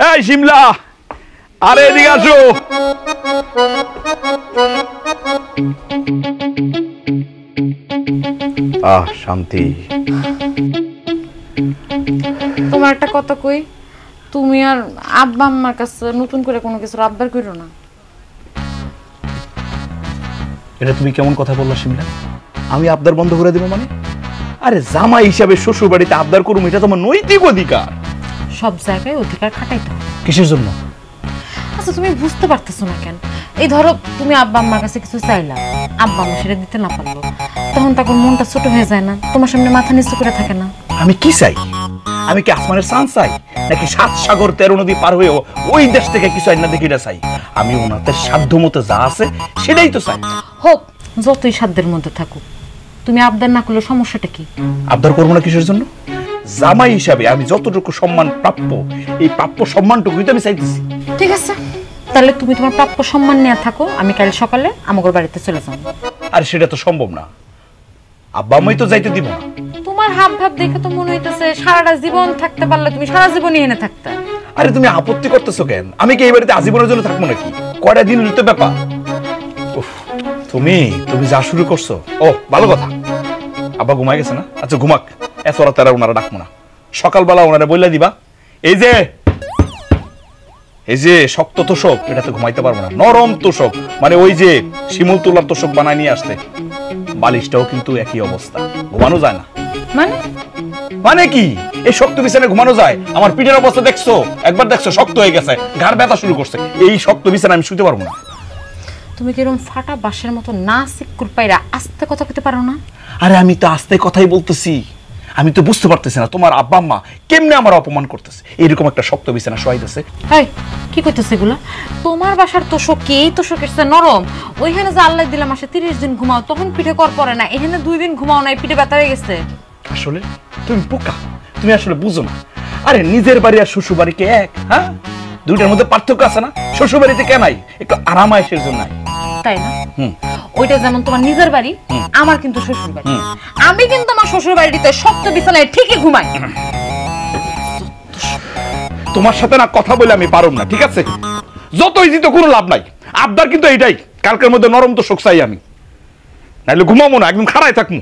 এই শিমলা, আরে এদিকে আসো। শান্তি। তোমার একটা কথা কই, তুমি আর আব্বা আম্মার কাছে নতুন করে কোনো কিছু আবদার করো না। এটা তুমি কেমন কথা বললা শিমলা? আমি আবদার বন্ধ করে দেবো মানে? আরে জামাই হিসাবে শ্বশুর বাড়িতে আবদার করুম, এটা তোমার নৈতিক অধিকার। সব জায়গায় অধিকার খাটাইতে হয়। কিসের জন্য? আচ্ছা তুমি বুঝতে পারতেছো না কেন? এই ধরো তুমি আব্বা আম্মার কাছে কিছু চাইলা, আব্বা আম্মা সেটা দিতে না পারলো, তখন তখন মনটা ছোট হয়ে যায় না? তোমার সামনে মাথা নিচু করে থাকে না? আমি কি চাই? আমি কি আসমানের চাঁদ চাই, নাকি 7 সাগর 13 নদী পার হয়ে ওই দেশ থেকে কিছু আইনা দেখি না চাই? আমি ওনাদের সাধ্য মতো যা আছে সেটাই তো চাই। হোক, যতই সাধ্যের মধ্যে থাকুক, তুমি আবদার না করলে সমস্যাটা কি? আবদার করবো না কিসের জন্য? জামাই হিসাবে আমি যতটুকু সম্মান প্রাপ্য, এই প্রাপ্য সম্মানটুকুই তো আমি চাইতেছি। ঠিক আছে, তাহলে তুমি তোমার প্রাপ্য সম্মান নিয়ে থাকো, আমি কাল সকালে আমাদের বাড়িতে চলে যাব। আর সেটা তো সম্ভব না, আব্বা আম্মাই তো যাইতে দিব না। তোমার হাব ভাব দেখে তো মনে হইতেছে সারাটা জীবন থাকতে পারলে তুমি সারা জীবনই এনে থাকতে। আরে তুমি আপত্তি করতেছো কেন? আমি কি এই বাড়িতে আজীবনের জন্য থাকবো নাকি? কয়টা দিন তো ব্যাপার। তুমি যা শুরু করছো, ও ভালো কথা। আব্বা ঘুমাই গেছে না? আচ্ছা ঘুমাক, এত রাত তারা ওনারা ডাকবো না, সকালবেলা ওনারা বললে দিবা এই যে শক্ত তোষক, এটাতে ঘুমাইতে পারবো না। নরম তোষক, মানে ওই যে শিমুল তোলার তোষক বানায় নিয়ে আসতে। বালিশটাও কিন্তু একই অবস্থা, ঘুমানো যায় না। মানে কি? এই শক্ত বিছানায় ঘুমানো যায়? আমার পিঠের অবস্থা দেখছো? একবার দেখছো শক্ত হয়ে গেছে, ঘাড় ব্যথা শুরু করছে। এই শক্ত বিছানায় আমি শুতে পারবো না। তুমি কি এরকম ফাটা বাঁশের মতো না সিকুর পাইরা আস্তে কথা কইতে পারো না? আরে আমি তো আস্তে কথাই বলতেছি, আমি তো বুঝতে পারতেছি না তোমার আব্বা আম্মা কেমনে আমার অপমান করতেছে। এরকম একটা শক্ত বিছানা শোয়াইতেছে। এই কি কইতেছে এগুলা? তোমার বাসার তোষক কি এই তোষকের চেয়ে নরম? ওইখানে যে আল্লাহ দিলাম মাসে 30 দিন ঘুমাও, তখন পিঠে কর পড়ে না। এখানে 2 দিন ঘুমাও না, পিঠে ব্যথা হয়ে গেছে। আসলে তুমি বোকা, তুমি আসলে বুঝো না। আরে নিজের বাড়ি আর শ্বশুর বাড়িকে এক? হ্যাঁ, দুইটার মধ্যে পার্থক্য আছে না? শ্বশুর বাড়িতে কেন নাই? একটু আরাম আয়েশের জন্য, তাই না? ওইটা যেমন তোমার নিজের বাড়ি, আমার কিন্তু শ্বশুর বাড়ি। আমি কিন্তু আমার শ্বশুর বাড়িতে শক্ত বিছানায় ঠিকই ঘুমাই। তোমার সাথে না কথা বলে আমি পারুম না, ঠিক আছে? যতই দিত কোনো লাভ নাই। আবদার কিন্তু এইটাই, কালকের মধ্যে নরম তো শোক চাই আমি, নাইলে ঘুমাবো না, একদম খাড়াই থাকবো।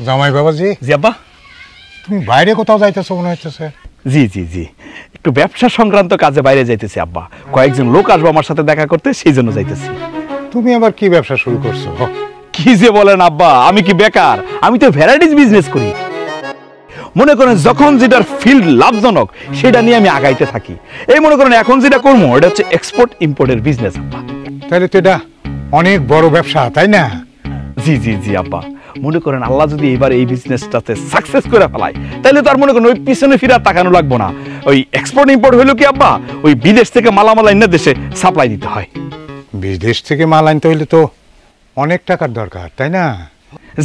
জামাই বাবাজি। জি আব্বা। তুমি বাইরে কোথাও যাইতেছো মনে হইতেছে? জি জি জি, একটু ব্যবসা সংক্রান্ত কাজে বাইরে যাইতেছি আব্বা। কয়েকজন লোক আসবো আমার সাথে দেখা করতে, সেই জন্য যাইতেছি। তুমি আবার কি ব্যবসা শুরু করছো? কি যে বলেন আব্বা, আমি কি বেকার? আমি তো ভ্যারাইটিস বিজনেস করি। মনে করেন যখন যেটার ফিল্ড লাভজনক সেটা নিয়ে আমি আগাইতে থাকি। এই মনে করেন এখন যেটা করবো এটা হচ্ছে এক্সপোর্ট ইম্পোর্টের বিজনেস আব্বা। তাহলে তো এটা অনেক বড় ব্যবসা, তাই না? জি জি জি আব্বা, মনে করেন আল্লাহ যদি এবার এই বিজনেসটাতে সাকসেস করে ফেলায়, তাহলে তো আর মনে করেন ওই পিছনে ফিরে তাকানো লাগবো না। ওই এক্সপোর্ট ইম্পোর্ট হইলো কি আব্বা, ওই বিদেশ থেকে মালামাল এনে দেশে সাপ্লাই দিতে হয়। বিদেশ থেকে মাল আনতে হইলে তো অনেক টাকার দরকার, তাই না?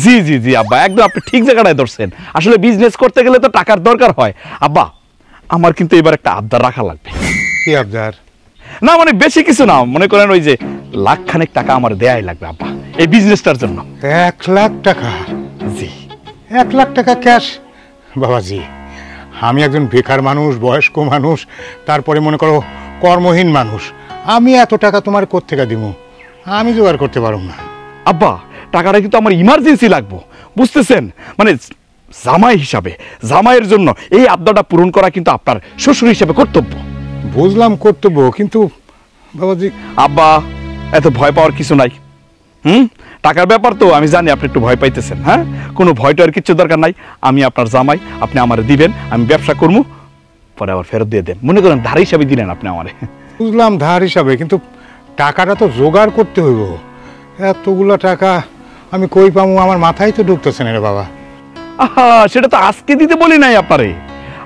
জি জি জি আব্বা, একদম আপনি ঠিক জায়গাটায় ধরছেন। আসলে বিজনেস করতে গেলে তো টাকার দরকার হয় আব্বা। আমার কিন্তু এবার একটা আবদার রাখা লাগবে। কি আবদার? না মানে বেশি কিছু না, মনে করেন ওই যে লাখখানেক টাকা আমার দেয়াই লাগবে আব্বা এই বিজনেসটার জন্য। 1 লাখ টাকা? জি। 1 লাখ টাকা ক্যাশ? বাবাজি, আমি একজন বেকার মানুষ, বয়স্ক মানুষ, তারপরে মনে করো কর্মহীন মানুষ। আমি এত টাকা তোমার কোত্থেকে দিব? আমি জোগাড় করতে পারব না। আব্বা টাকাটা কিন্তু আমার ইমার্জেন্সি লাগবো, বুঝতেছেন? মানে জামাই হিসাবে, জামাইয়ের জন্য এই আবদারটা পূরণ করা কিন্তু আপনার শ্বশুর হিসাবে কর্তব্য। বুঝলাম কর্তব্য, কিন্তু বাবাজি। আব্বা এত ভয় পাওয়ার কিছু নাই। টাকার ব্যাপার তো আমি জানি আপনি একটু ভয় পাইতেছেন। হ্যাঁ, কোনো ভয়টার কিছু দরকার নাই। আমি আপনার জামাই, আপনি আমারে দিবেন, আমি ব্যবসা করবো, পরে আবার ফেরত দিয়ে দেন। মনে করেন ধার হিসাবে দিলেন আপনি আমারে। বুঝলাম ধার হিসাবে, কিন্তু টাকাটা তো জোগাড় করতে হইব। এতগুলো টাকা আমি কই পাবো, আমার মাথায় তো ঢুকতেছে না রে বাবা। আহা, সেটা তো আজকে দিতে বলি নাই আপনারে,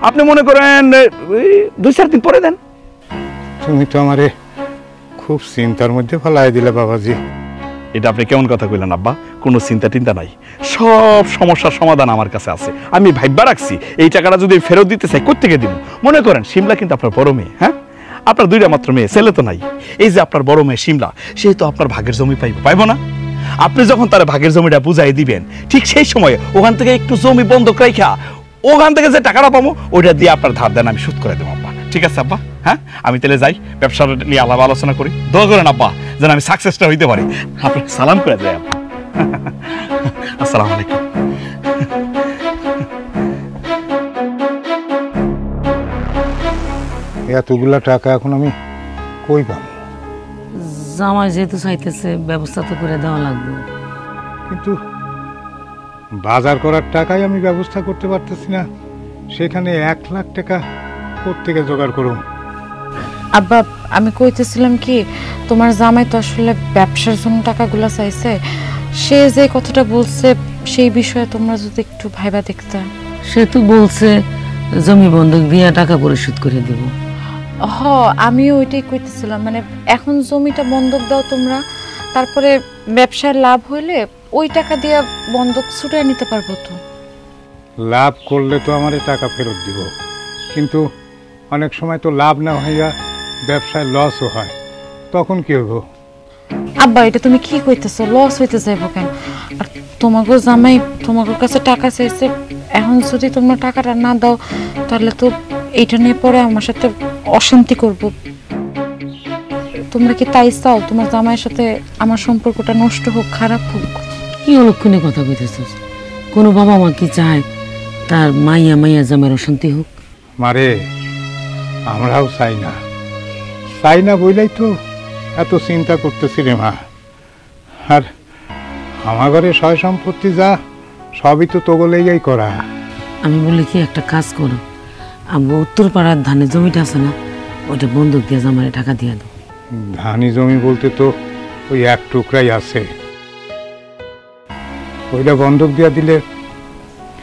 আপনি মনে করেন 2-4 দিন পরে দেন। তুমি তো আমারে খুব চিন্তার মধ্যে ফেলাই দিলে বাবাজি। এটা আপনি কেমন কথা কইলেন আব্বা? কোনো চিন্তা টিন্তা নাই, সব সমস্যার সমাধান আমার কাছে আছে। আমি ভাইবা রাখছি এই টাকাটা যদি ফেরত দিতে চাই কোত্থেকে দিব। মনে করেন শিমলা কিন্তু আপনার বড় মেয়ে, হ্যাঁ আপনার 2টা মাত্র মেয়ে, ছেলে তো নাই। এই যে আপনার বড় মেয়ে শিমলা, সে তো আপনার ভাগের জমি পাইবো না? আপনি যখন তার ভাগের জমিটা বুঝাই দিবেন, ঠিক সেই সময় ওখান থেকে একটু জমি বন্ধক রাখা ওখান থেকে যে টাকাটা পাবো ওইটা দিয়ে আপনার ধার দেন আমি শোধ করে দেবো আব্বা। ঠিক আছে আব্বা? হ্যাঁ, আমি তাহলে যাই, ব্যবসা নিয়ে আলাপ আলোচনা করি। দোয়া করেন আব্বা যেন আমি সাকসেসটা হইতে পারি। আপনাকে সালাম করে যাই আব্বা। আসসালামু আলাইকুম। এতগুলা টাকা এখন আমি কই পাবো? জামাই যেহেতু চাইতেছে ব্যবস্থা তো করে দেওয়া লাগবে। কিন্তু বাজার করার টাকাই আমি ব্যবস্থা করতে পারতেছি না, সেখানে 1 লাখ টাকা কোত্থেকে জোগাড় করুম? আব্বা, আমি কইতেছিলাম কি, তোমার জামাই তো আসলে ব্যবসার জন্য টাকাগুলো চাইছে। সে যে কথাটা বলছে সেই বিষয়ে তোমরা যদি একটু ভাইবা দেখতে। সে তো বলছে জমি বন্ধক দিয়ে টাকা পরিশোধ করে দেব। আমিও ওইটাই কইতেছিলাম, মানে এখন জমিটা বন্ধক দাও তোমরা, তারপরে ব্যবসার লাভ হইলে ওই টাকা দিয়ে বন্ধক ছুটে নিতে পারবো। তো লাভ করলে তো আমার টাকা ফেরত দিব, কিন্তু অনেক সময় তো লাভ না হইয়া ব্যবসায় লসও হয়, তখন কি হবো? আব্বা, এটা তুমি কি কইতেছো? লস হইতে যাইবো কেন? আর তোমাকে জামাই তোমাকে কাছে টাকা চাইছে, এখন যদি তোমরা টাকাটা না দাও তাহলে তো এইটা নিয়ে পরে আমার সাথে অশান্তি করব। তোমরা কি তাই চাও তোমার জামাইয়ের সাথে আমার সম্পর্কটা নষ্ট হোক, খারাপ হোক? কি অলক্ষণে কথা কইতেছিস? কোনো বাবা মা কি চায় তার মাইয়া জামাইয়ের অশান্তি হোক? মারে, আমরাও চাই না বইলাই তো এত চিন্তা করতেছি রে মা। আর আমার ঘরে সয় সম্পত্তি যা সবই তো তোগলেই করা। আমি বলি কি, একটা কাজ করো, আমরা উত্তর পাড়ার ধানের জমিটা আছে না, ওইটা বন্ধক দিয়ে জামাইরে টাকা দিয়ে দাও। ধানি জমি বলতে তো ওই 1 টুকরাই আছে, ওইটা বন্ধক দিয়া দিলে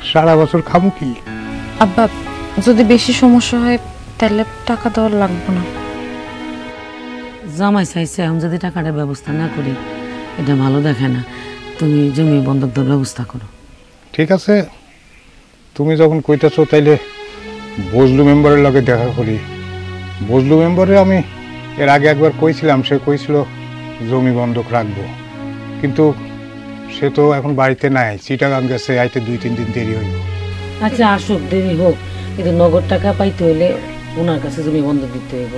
সারা বছর খামু কি? আব্বা, যদি বেশি সমস্যা হয় তাহলে টাকা দেওয়ার লাগবে না। জামাই চাইছে, এখন যদি টাকাটার ব্যবস্থা না করি এটা ভালো দেখে না। তুমি জমি বন্ধক দেওয়ার ব্যবস্থা করো। ঠিক আছে, তুমি যখন কইতেছো তাইলে বজলু মেম্বারের লগে দেখা করি। বজলু মেম্বারে আমি এর আগে একবার কইছিলাম, সে কইছিল জমি বন্ধক রাখবো, কিন্তু সে তো এখন বাড়িতে নাই, চিটাগাং গেছে, আইতে 2-3 দিন দেরি হইব। আচ্ছা, আসুক, দেরি হোক, কিন্তু নগদ টাকা পাইতে হইলে ওনার কাছে জমি বন্ধক দিতে হইব।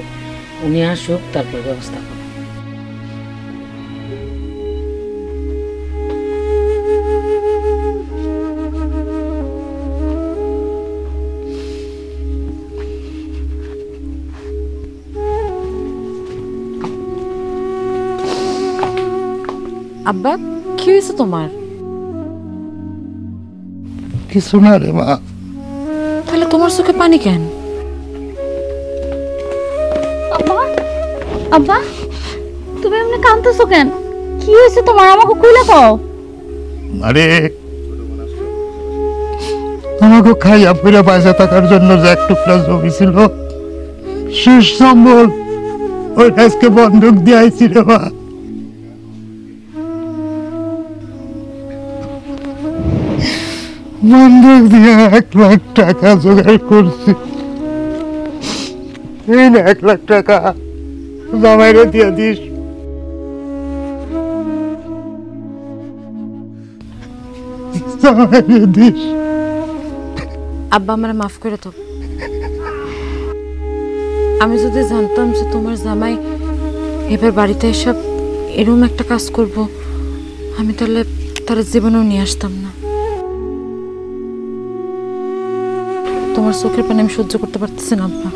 উনি আসুক, তারপর ব্যবস্থা করো। আব্বা, কি হয়েছে তোমার? কিছু না রে মা। তাহলে তোমার চোখে পানি কেন? আব্বা, তুমি এমনি কাঁদতেছো কেন? কি হয়েছে তোমার? আমাকে কইলা কও। আরে আমাকে খাইয়া ফিরে পয়সা থাকার জন্য যে 1 টুকরা জমি ছিল, শেষ সম্বল ওই আজকে বন্ধক দিয়ে আইছি রে মা। বন্ধক দিয়ে 1 লাখ টাকা জোগাড় করছি। এই না 1 লাখ টাকা, জামাইরে দিয়ে দিস। জামাইরে দিস। আব্বা, আমার মাফ করে দাও। আমি যদি জানতাম যে তোমার জামাই এবার বাড়িতে এসব এরকম একটা কাজ করব, আমি তাহলে তার জীবনেও নিয়ে আসতাম না। তোমার চোখের পানি আমি সহ্য করতে পারতেছি না আব্বা।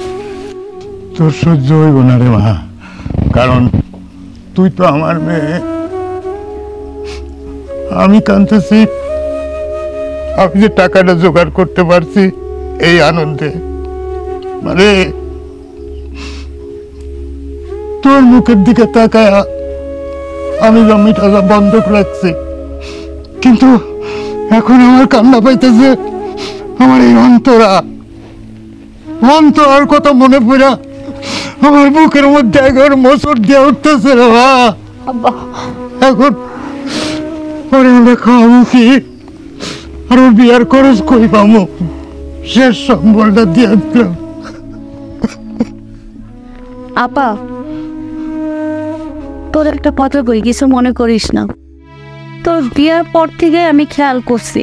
তোর সহ্য হইব না রে মা, কারণ তুই তো আমার মেয়ে। আমি কাঁদতেছি, আমি যে টাকাটা জোগাড় করতে পারছি এই আনন্দে। মানে তোর মুখের দিকে তাকায় আমি জমিটা বন্ধক রাখছি, কিন্তু এখন আমার কান্না পাইতেছে আমার এই অন্তরার কথা মনে পড়া আমার বুকের মধ্যে একবার মোচড় দিয়ে উঠতেছে রে বা। এখন পরে আমরা খাওয়াবো কি, আর ওর বিয়ার খরচ কই পাবো? শেষ সম্বলটা দিয়ে দিলাম। আপা, তোর একটা কথা কই, কিছু মনে করিস না। তোর বিয়ের পর থেকে আমি খেয়াল করছি,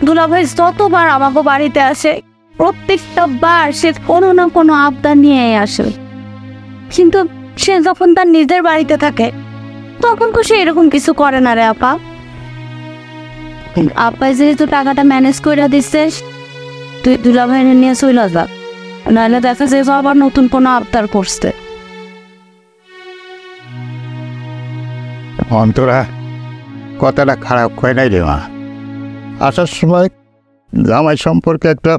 দুলাভাই যতবার আমাকে বাড়িতে আসে প্রত্যেকটা বার সে কোনো না কোনো আবদার নিয়ে আসে, কিন্তু সে যখন তার নিজের বাড়িতে থাকে তখন তো সে এরকম কিছু করে না রে আপা। আপা যেহেতু টাকাটা ম্যানেজ করে দিচ্ছিস, তুই দুলাভাই নিয়ে চলে যা, নাহলে দেখা যায় আবার নতুন কোনো আবদার করছে। অন্তরা, কথাটা খারাপ হয় নাই রে মা। আসার সময় জামাই সম্পর্কে একটা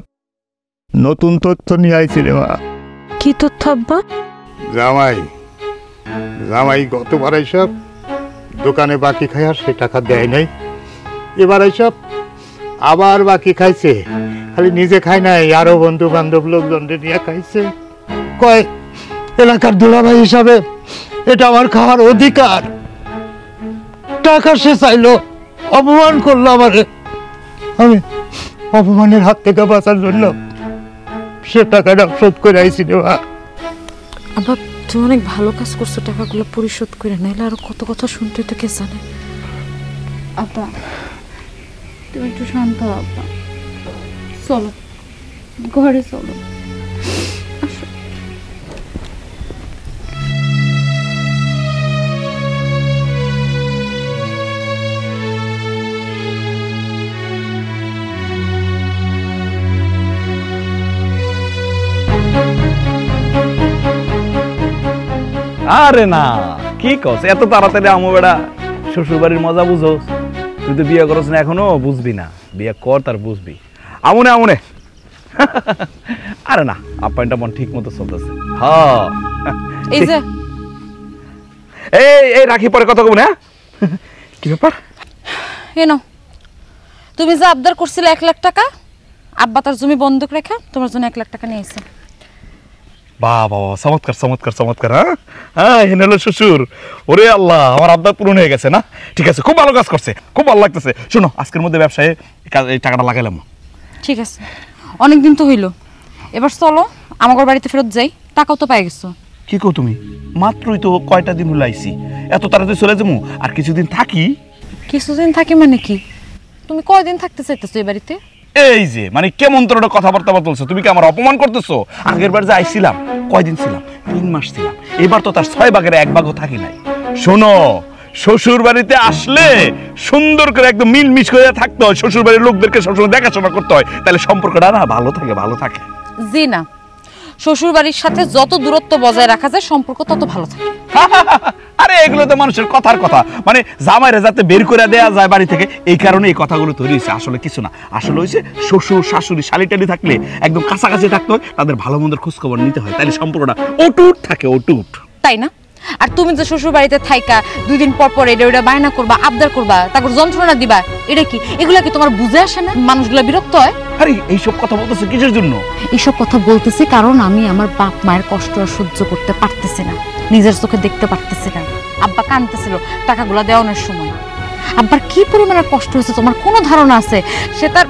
নতুন তথ্য নিয়ে আইছি রে মা। কি তথ্য আব্বা? জামাই গতবার এইসব দোকানে বাকি খায় আর সে টাকা দেয় নাই, এবার এইসব আবার বাকি খাইছে। খালি নিজে খায় নাই, আরো বন্ধু বান্ধব লোকজনদের নিয়ে খাইছে। কয় এলাকার দুলাভাই হিসাবে এটা আমার খাওয়ার অধিকার। টাকা সে চাইলো, অপমান করলো আমারে। আমি অপমানের হাত থেকে বাঁচার জন্য সে টাকাটা শোধ করে আইছি রে মা। আবার তুমি অনেক ভালো কাজ করছো, টাকাগুলো পরিশোধ করে, নাইলে আরো কত কথা শুনতে তো কে জানে। আপা তুমি একটু শান্ত হও আপা, চলো ঘরে চলো। আরে না, কি কস এত তাড়াতাড়ি আমো বেড়া শ্বশুর বাড়ির মজা বুঝোস? তুই তো বিয়ে করছ না এখনো, বুঝবি না। বিয়ে কর তার বুঝবি। আমনে আমনে আরে না, আপ্যায়নটা মন ঠিক মতো চলতেছে। হ্যাঁ এই যে এই রাখি, পরে কথা কব না। কি ব্যাপার? এনো, তুমি যে আবদার করছিলে 1 লাখ টাকা, আব্বা তার জমি বন্ধক রেখা তোমার জন্য 1 লাখ টাকা নিয়ে এসেছে। বাবা চমৎকার চমৎকার চমৎকার। হ্যাঁ হেনে হলো শ্বশুর। ওরে আল্লাহ, আমার আবদার পূরণ হয়ে গেছে না? ঠিক আছে, খুব ভালো কাজ করছে, খুব ভালো লাগতেছে। শোনো, আজকের মধ্যে ব্যবসায় এই টাকাটা লাগাইলাম। ঠিক আছে, অনেকদিন তো হইলো, এবার চলো আমার বাড়িতে ফেরত যাই, টাকাও তো পাই গেছো। কি কো তুমি? মাত্রই তো কয়টা দিন হলো আইছি, এত তাড়াতাড়ি চলে যাবো? আর কিছুদিন থাকি। কিছুদিন থাকি মানে কি? তুমি কয়দিন থাকতে চাইতেছো এই বাড়িতে? এই যে মানে কেমন তোর কথাবার্তা বলছো? তুমি কি আমার অপমান করতেছো? আগের বার যে আইছিলাম কয়দিন ছিলাম? 3 মাস ছিলাম। এবার তো তার 6 ভাগের 1 ভাগও থাকি নাই। শোনো, শ্বশুর বাড়িতে আসলে সুন্দর করে একদম মিলমিশ করে থাকতে হয়, শ্বশুর বাড়ির লোকদেরকে সবসময় দেখাশোনা করতে হয়, তাহলে সম্পর্কটা না ভালো থাকে, ভালো থাকে। জি না, শ্বশুর বাড়ির সাথে যত দূরত্ব বজায় রাখা যায় সম্পর্ক তত ভালো থাকে। আরে এগুলো তো মানুষের কথার কথা, মানে জামাইরা যাতে বের করে দেয়া যায় বাড়ি থেকে, এই কারণে এই কথাগুলো তৈরি হয়েছে। আসলে কিছু না, আসলে হয়েছে শ্বশুর শাশুড়ি শালিটালি থাকলে একদম কাছাকাছি থাকতে হয়, তাদের ভালো মন্দের খোঁজ খবর নিতে হয়, তাহলে সম্পর্কটা অটুট থাকে, অটুট। তাই না? আর তুমি যে শ্বশুর বাড়িতে থাইকা 2 দিন পর পর এটা বায়না করবা, আবদার করবা, তারপর যন্ত্রণা দিবা, এটা কি এগুলা কি তোমার বুঝে আসে না? মানুষগুলা বিরক্ত হয়। আরে এইসব কথা বলতেছে কিসের জন্য? এইসব কথা বলতেছি কারণ আমি আমার বাপ মায়ের কষ্ট আর সহ্য করতে পারতেছি না, নিজের চোখে দেখতে পারতেছি না। আব্বা কাঁদতেছিল টাকাগুলা দেওয়ানোর সময়। আব্বার কি পরিমাণে কষ্ট হয়েছে তোমার কোনো ধারণা আছে? সে তার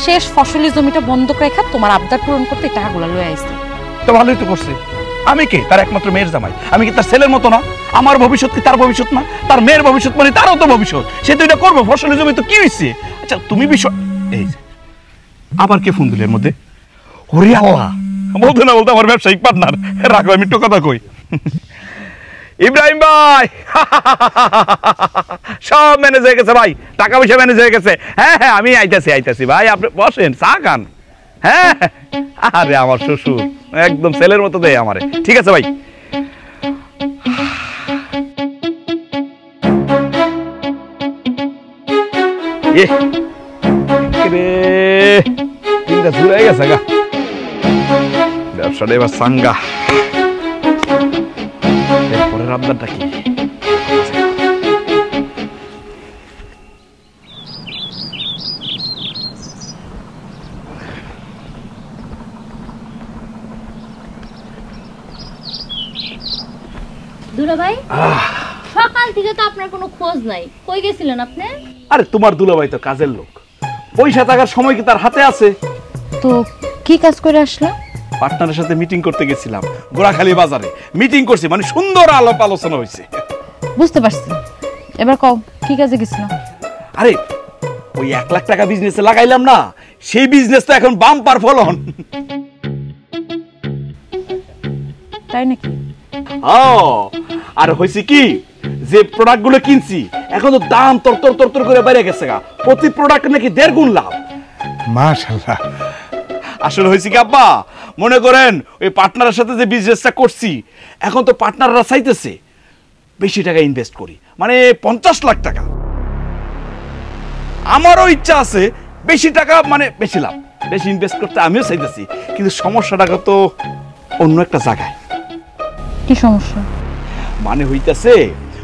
শেষ ফসলি জমিটা বন্ধক রেখা তোমার আবদার পূরণ করতে এই টাকাগুলা লয়ে আইছে। তো ভালোই তো করছে। আমি কে? তার একমাত্র মেয়ের জামাই। আমি কি তার ছেলের মতো না? আমার ভবিষ্যৎ কি তার ভবিষ্যৎ না? তার মেয়ের ভবিষ্যৎ মানে তারও তো ভবিষ্যৎ, সে তো এটা করবো। ফসলি জমি তো কি হয়েছে? আচ্ছা তুমি বিষয় এই যে আবার কে ফোন দিলে এর মধ্যে? ওরে আল্লাহ, বলতে না বলতে আমার ব্যবসায়িক পার্টনার। রাখো, আমি একটু কথা কই। ইব্রাহিম ভাই, সব ম্যানেজ হয়ে গেছে ভাই, টাকা পয়সা ম্যানেজ হয়ে গেছে। হ্যাঁ হ্যাঁ, আমি আইতাছি ভাই, আপনি বসেন, চা খান। হ্যাঁ, আরে আমার শ্বশুর একদম ছেলের মতো দেয় আমারে। ঠিক আছে ভাই। তিনটা ধুলে গেছে গা, ব্যবসাটা এবার সাঙ্গা। এরপরের আবদারটা কি? দুলাভাই সকাল থেকে তো আপনার কোনো খোঁজ নাই, কই গেছিলেন আপনি? আরে তোমার দুলাভাই তো কাজের লোক, পয়সা টাকার সময় কি তার হাতে আছে? তো কি কাজ করে আসলা? পার্টনারের সাথে মিটিং করতে গেছিলাম গোড়াখালী বাজারে। মিটিং করছি মানে সুন্দর আলাপ আলোচনা হয়েছে। বুঝতে পারছি, এবার কও কি কাজে গেছিল? আরে ওই 1 লাখ টাকা বিজনেসে লাগাইলাম না, সেই বিজনেস তো এখন বাম্পার ফলন। তাই নাকি? আর হয়েছে কি, যে প্রোডাক্ট গুলো কিনছি এখন তো দাম তর করে বেড়ে গেছে গা, প্রতি প্রোডাক্ট নাকি 1.5 গুণ লাভ। মাশাআল্লাহ। আসলে হয়েছে কি আব্বা, মনে করেন ওই পার্টনারের সাথে যে বিজনেসটা করছি, এখন তো পার্টনাররা চাইতেছে বেশি টাকা ইনভেস্ট করি, মানে 50 লাখ টাকা। আমারও ইচ্ছা আছে বেশি টাকা মানে বেশি লাভ, বেশি ইনভেস্ট করতে আমিও চাইতেছি, কিন্তু সমস্যাটা তো অন্য একটা জায়গায়। কি সমস্যা? মানে হইতেছে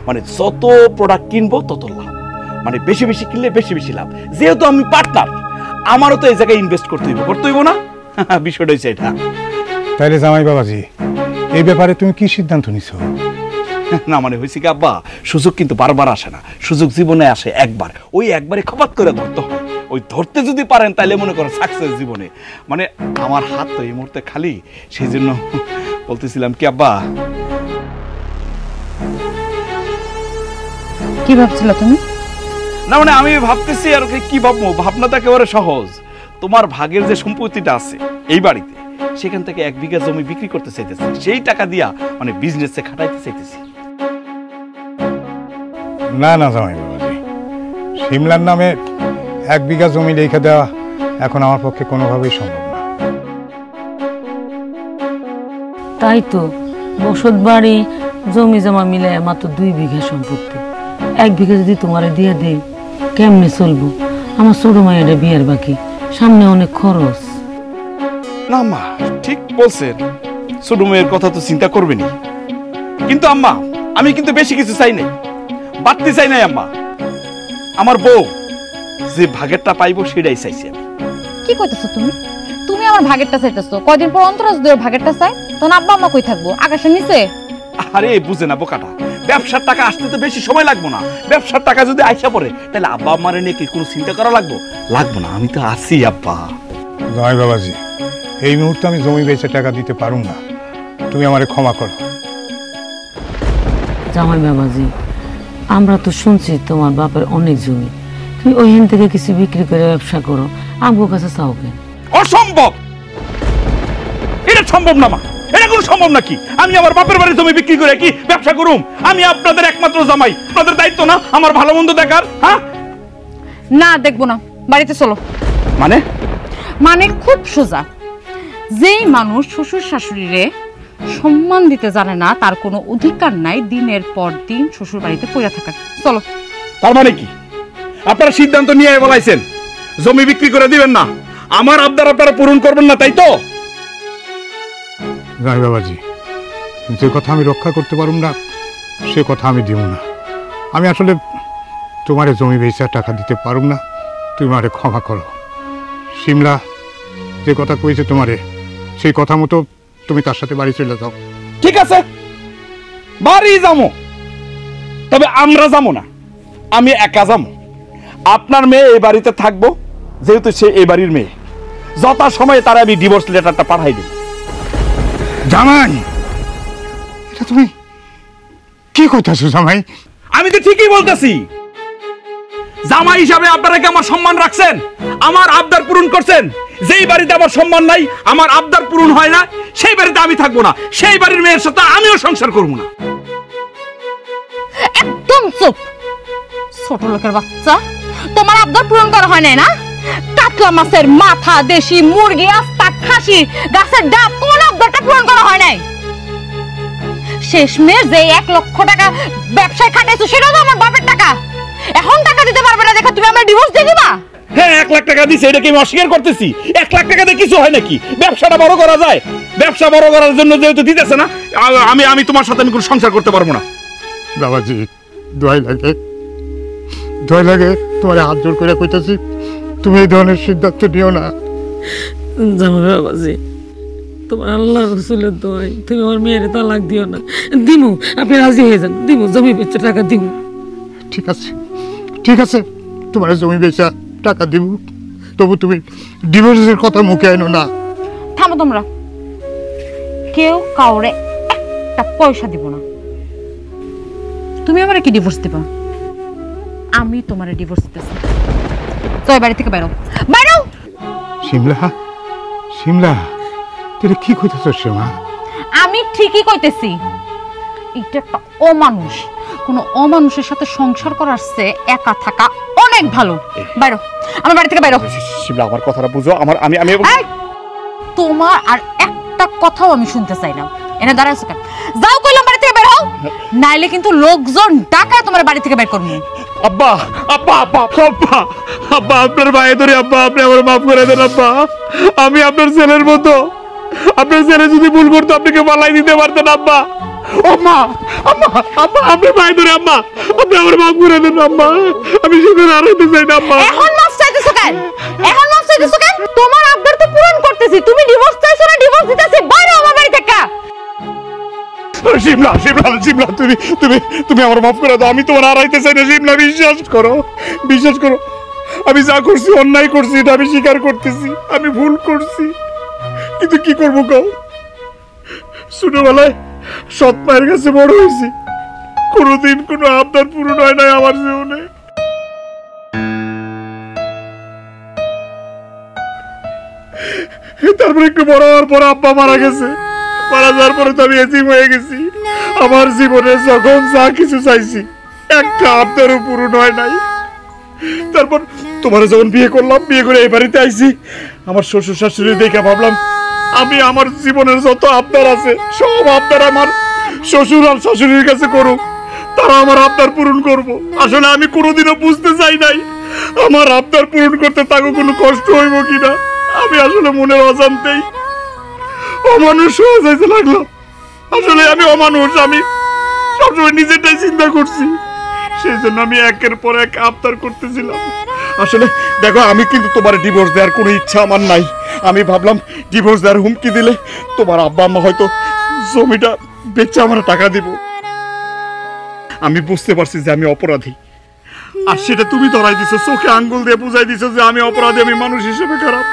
মানে যত প্রোডাক্ট কিনবো তত লাভ, মানে বেশি বেশি কিনলে বেশি বেশি লাভ। যেহেতু আমি পার্টনার, আমারও তো এই জায়গায় ইনভেস্ট করতে হইব না? বিষয়টা হচ্ছে এটা। তাইলে জামাই বাবাজি, এই ব্যাপারে তুমি কি সিদ্ধান্ত নিছো? না মানে হয়েছে কি আব্বা, সুযোগ কিন্তু বারবার আসে না, সুযোগ জীবনে আসে একবার, ওই একবারে খপাত করে ধরতে হয়। ওই ধরতে যদি পারেন তাহলে মনে করেন সাকসেস জীবনে। মানে আমার হাত তো এই মুহূর্তে খালি, সেই জন্য বলতেছিলাম কি আব্বা। কি ভাবছিল তুমি? না মানে আমি ভাবতেছি আর কি ভাববো, ভাবনাটা একেবারে সহজ। তোমার ভাগের যে সম্পত্তিটা আছে এই বাড়িতে, সেখান থেকে 1 বিঘা জমি বিক্রি করতে চাইতেছি, সেই টাকা দিয়া মানে বিজনেসে খাটাইতে চাইতেছি। না না জামাই বাবাজি, শিমলার নামে 1 বিঘা জমি রেখে দেওয়া এখন আমার পক্ষে কোনোভাবেই সম্ভব না। তাই তো বসত বাড়ি জমি জমা মিলে মাত্র 2 বিঘা সম্পত্তি, 1 বিঘা যদি তোমারে দিয়ে দেই কেমনে চলবো? আমার ছোট মায়ের বিয়ের বাকি, সামনে অনেক খরচ। না আম্মা ঠিক বলছেন, ছোট মেয়ের কথা তো চিন্তা করবেনি, কিন্তু আম্মা আমি কিন্তু বেশি কিছু চাই নাই, বাড়তে চাই নাই আম্মা। আমার বউ যে ভাগেরটা পাইবো সেটাই চাইছি আমি। কি কইতেছো তুমি? তুমি আমার ভাগেরটা চাইতেছো, কয়দিন পর অন্তরাজ দুয়ের ভাগেরটা চাই, তখন আব্বা আম্মা কই থাকবো? আকাশের নিচে? আরে বুঝে না বোকাটা, ব্যবসার টাকা আসতে তো বেশি সময় লাগবো না। ব্যবসার টাকা যদি আইসা পড়ে তাহলে আব্বা আম্মার নিয়ে কি কোনো চিন্তা করা লাগবো না, আমি তো আছি আব্বা। জামাই বাবাজি, এই মুহূর্তে আমি জমি বেচে টাকা দিতে পারুম না, তুমি আমারে ক্ষমা করো। জামাই বাবাজি, আমরা তো শুনছি তোমার বাপের অনেক জমি, তুমি ওইখান থেকে কিছু বিক্রি করে ব্যবসা করো, আমগো কাছে চাও কেন? অসম্ভব, এটা সম্ভব না মা, এটা কোনো সম্ভব নাকি? আমি আমার বাপের বাড়ির জমি বিক্রি করে কি ব্যবসা করুম? আমি আপনাদের একমাত্র জামাই, আপনাদের দায়িত্ব না আমার ভালো মন্দ দেখার? হ্যাঁ না, দেখবো না, বাড়িতে চলো। মানে? মানে খুব সোজা, যেই মানুষ শ্বশুর শাশুড়িরে সম্মান দিতে জানে না, তার কোনো অধিকার নাই দিনের পর দিন শ্বশুর বাড়িতে পড়ে থাকার। চলো। তার মানে কি আপনারা সিদ্ধান্ত নিয়ে বলাইছেন জমি বিক্রি করে দিবেন না, আমার আবদার আপনারা পূরণ করবেন না, তাই তো? জামাই বাবাজি, যে কথা আমি রক্ষা করতে পারুম না সে কথা আমি দিব না। আমি আসলে তোমারে জমি বেচা টাকা দিতে পারুম না, তুমি আমারে ক্ষমা করো। শিমলা যে কথা কইছে তোমারে, সেই কথা মতো তুমি তার সাথে বাড়ি চলে যাও। ঠিক আছে, বাড়ি যাবো, তবে আমরা যাবো না, আমি একা যাবো। আপনার মেয়ে এই বাড়িতে থাকবো, যেহেতু সে এই বাড়ির মেয়ে, যথা সময়ে তারা আমি ডিভোর্স লেটারটা পাঠাই দেব। জামাই, এটা তুমি কি কইতাছো জামাই? আমি তো ঠিকই বলতেছি। জামাই হিসাবে আপনারা কি আমার সম্মান রাখছেন? আমার আবদার পূরণ করছেন? যেই বাড়িতে আমার সম্মান নাই, আমার আবদার পূরণ হয় না, সেই বাড়িতে আমি থাকবো না, সেই বাড়ির মেয়ের সাথে আমিও সংসার করবো না। একদম চুপ, ছোট লোকের বাচ্চা। তোমার আবদার পূরণ করা হয় নাই না? কাতলা মাছের মাথা, দেশি মুরগি, আস্তা, খাসি, গাছের ডাব, কোন আবদারটা পূরণ করা হয় নাই? শেষমেশ যে 1 লক্ষ টাকা ব্যবসায় খাটাইছো সেটাও তো আমার বাপের টাকা। এখন টাকা দিতে পারবে না দেখে তুমি আমার ডিভোর্স দিয়ে দিবা? হ্যাঁ, 1 লাখ টাকা দিছে, এটা কি আমি অস্বীকার করতেছি? 1 লাখ টাকা দিয়ে কিছু হয় নাকি? ব্যবসাটা বড় করা যায়, ব্যবসা বড় করার জন্য যেহেতু দিতেছে না, আমি তোমার সাথে আমি কোনো সংসার করতে পারবো না। বাবাজি, দোয়াই লাগে, তোমার হাত জোর করে কইতাছি, তুমি এই ধরনের সিদ্ধান্ত নিও না। জামাই বাবাজি, তোমার আল্লাহ রসুলের দোয়াই তুমি আমার মেয়ের তালাক দিও না। দিমু, আপনি রাজি হয়ে যান, দিমু, জমি বেচে টাকা দিমু। ঠিক আছে, ঠিক আছে, তোমার জমি বেচা টাকা দিব, তবু তুমি ডিভোর্সের কথা মুখে আনো না। থামো তোমরা, কেউ কাউরে একটা পয়সা দিব না। তুমি আমারে কি ডিভোর্স দিবা? আমি তোমারে ডিভোর্স দিতেছি। তুই বাড়ি থেকে বেরো, বেরো। শিমলা, শিমলা, তুই কি কইতেছ শ্যামা? আমি ঠিকই কইতেছি, এটা একটা অমানুষ। কোনো অমানুষের সাথে সংসার করার চেয়ে একা থাকা অনেক ভালো। বেরো, আমার বাড়ি থেকে বেরো। শিমলা, আমার কথাটা বুঝো। আমি তোমার আর একটা কথাও আমি শুনতে চাই না। এনে দাঁড়াইছো কেন? যাও কইলাম বাড়ি থেকে বের হও, নাইলে কিন্তু লোকজন ডাকায় তোমার বাড়ি থেকে বের করব। আব্বা, আব্বা, আব্বা, আব্বা, আব্বা, আপনার ভাই ধরে আব্বা, আপনি আমার মাফ করে দেন আব্বা। আমি আপনার ছেলের মতো, আপনার ছেলে যদি ভুল করতো আপনাকে পালাই দিতে পারতেন আব্বা। আম্মা, আম্মা, আম্মা, আপনার ভাই ধরে আম্মা, আপনি আমার মাফ করে দেন আম্মা। আমি শুধু হারাইতে চাই না আম্মা। এখন মাফ চাইতেছো কেন? এখন মাফ চাইতেছো কেন? তোমার আবদার তো পূরণ করতেছি। তুমি ডিভোর্স চাইছো না? ডিভোর্স দিতেছি। বাইরে আমার বাড়ি থেকে। শিমলা, শিমলা, শিমলা, তুমি তুমি তুমি আমার মাফ করে দাও। আমি তোমার হারাইতে চাই না শিমলা, বিশ্বাস করো, বিশ্বাস করো। আমি যা করছি অন্যায় করছি, এটা আমি স্বীকার করতেছি। আমি ভুল করছি, কিন্তু কি করবো কও? ছোটবেলায় সৎ মায়ের কাছে বড় হয়েছি, কোনোদিন কোনো আবদার পূরণ হয় নাই আমার জীবনে। তারপরে একটু বড় হওয়ার পর আব্বা মারা গেছে। মারা যাওয়ার পরে তো আমি এতিম হয়ে গেছি। আমার জীবনে যখন যা কিছু চাইছি একটা আবদারও পূরণ হয় নাই। তারপর তোমার যখন বিয়ে করলাম, বিয়ে করে এই বাড়িতে আইছি, আমার শ্বশুর শাশুড়ি দেখে ভাবলাম আমি আমার জীবনের যত আবদার আছে সব আবদার আমার শ্বশুর আর শাশুড়ির কাছে করুক, তারা আমার আবদার পূরণ করব। আসলে আমি কোনোদিনও বুঝতে চাই নাই আমার আবদার পূরণ করতে তাকে কোনো কষ্ট হইব কিনা। আমি আসলে মনের অজান্তেই অমানুষ হয়ে যাইতে লাগলাম। আসলে আমি অমানুষ, আমি সবসময় নিজেরটাই চিন্তা করছি, সেই জন্য আমি একের পর এক আবদার করতেছিলাম। আসলে দেখো, আমি কিন্তু তোমার ডিভোর্স দেওয়ার কোনো ইচ্ছা আমার নাই। আমি ভাবলাম ডিভোর্স দেওয়ার হুমকি দিলে তোমার আব্বা আম্মা হয়তো জমিটা বেচে আমার টাকা দিব। আমি বুঝতে পারছি যে আমি অপরাধী, আর সেটা তুমি ধরাই দিছো, চোখে আঙ্গুল দিয়ে বুঝাই দিছো যে আমি অপরাধী, আমি মানুষ হিসেবে খারাপ।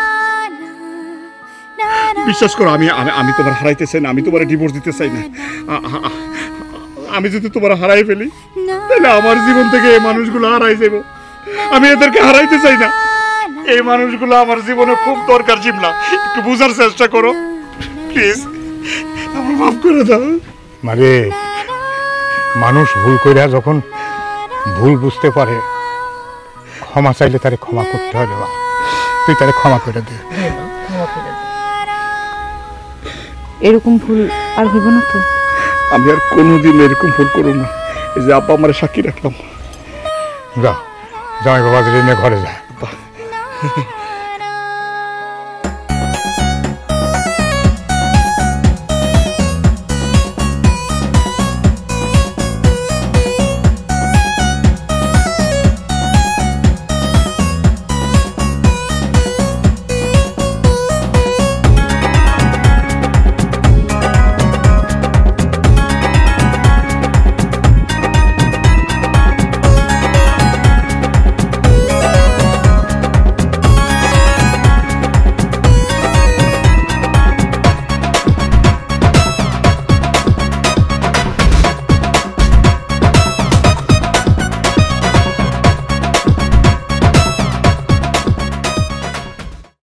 বিশ্বাস করো, আমি আমি তোমার হারাইতে চাই না, আমি তোমার ডিভোর্স দিতে চাই না। আমি যদি তোমার হারাই ফেলি তাহলে আমার জীবন থেকে এই মানুষগুলো হারাই যাবো। আমি এদেরকে হারাইতে চাই না। এই মানুষগুলো আমার জীবনে খুব দরকার। জিমলা, একটু বোঝার চেষ্টা করো প্লিজ, আমার মাফ করে দাও। মানে মানুষ ভুল কইরা যখন ভুল বুঝতে পারে, ক্ষমা চাইলে তারে ক্ষমা করতে হয়। বাবা, তুই তারে ক্ষমা করে দে। এরকম ভুল আর হইব না তো? আমি আর কোনোদিন এরকম ভুল করব না। এই যে আব্বা আমার সাক্ষী রাখলাম। যাও, জামাই বাবা নিয়ে ঘরে যায়।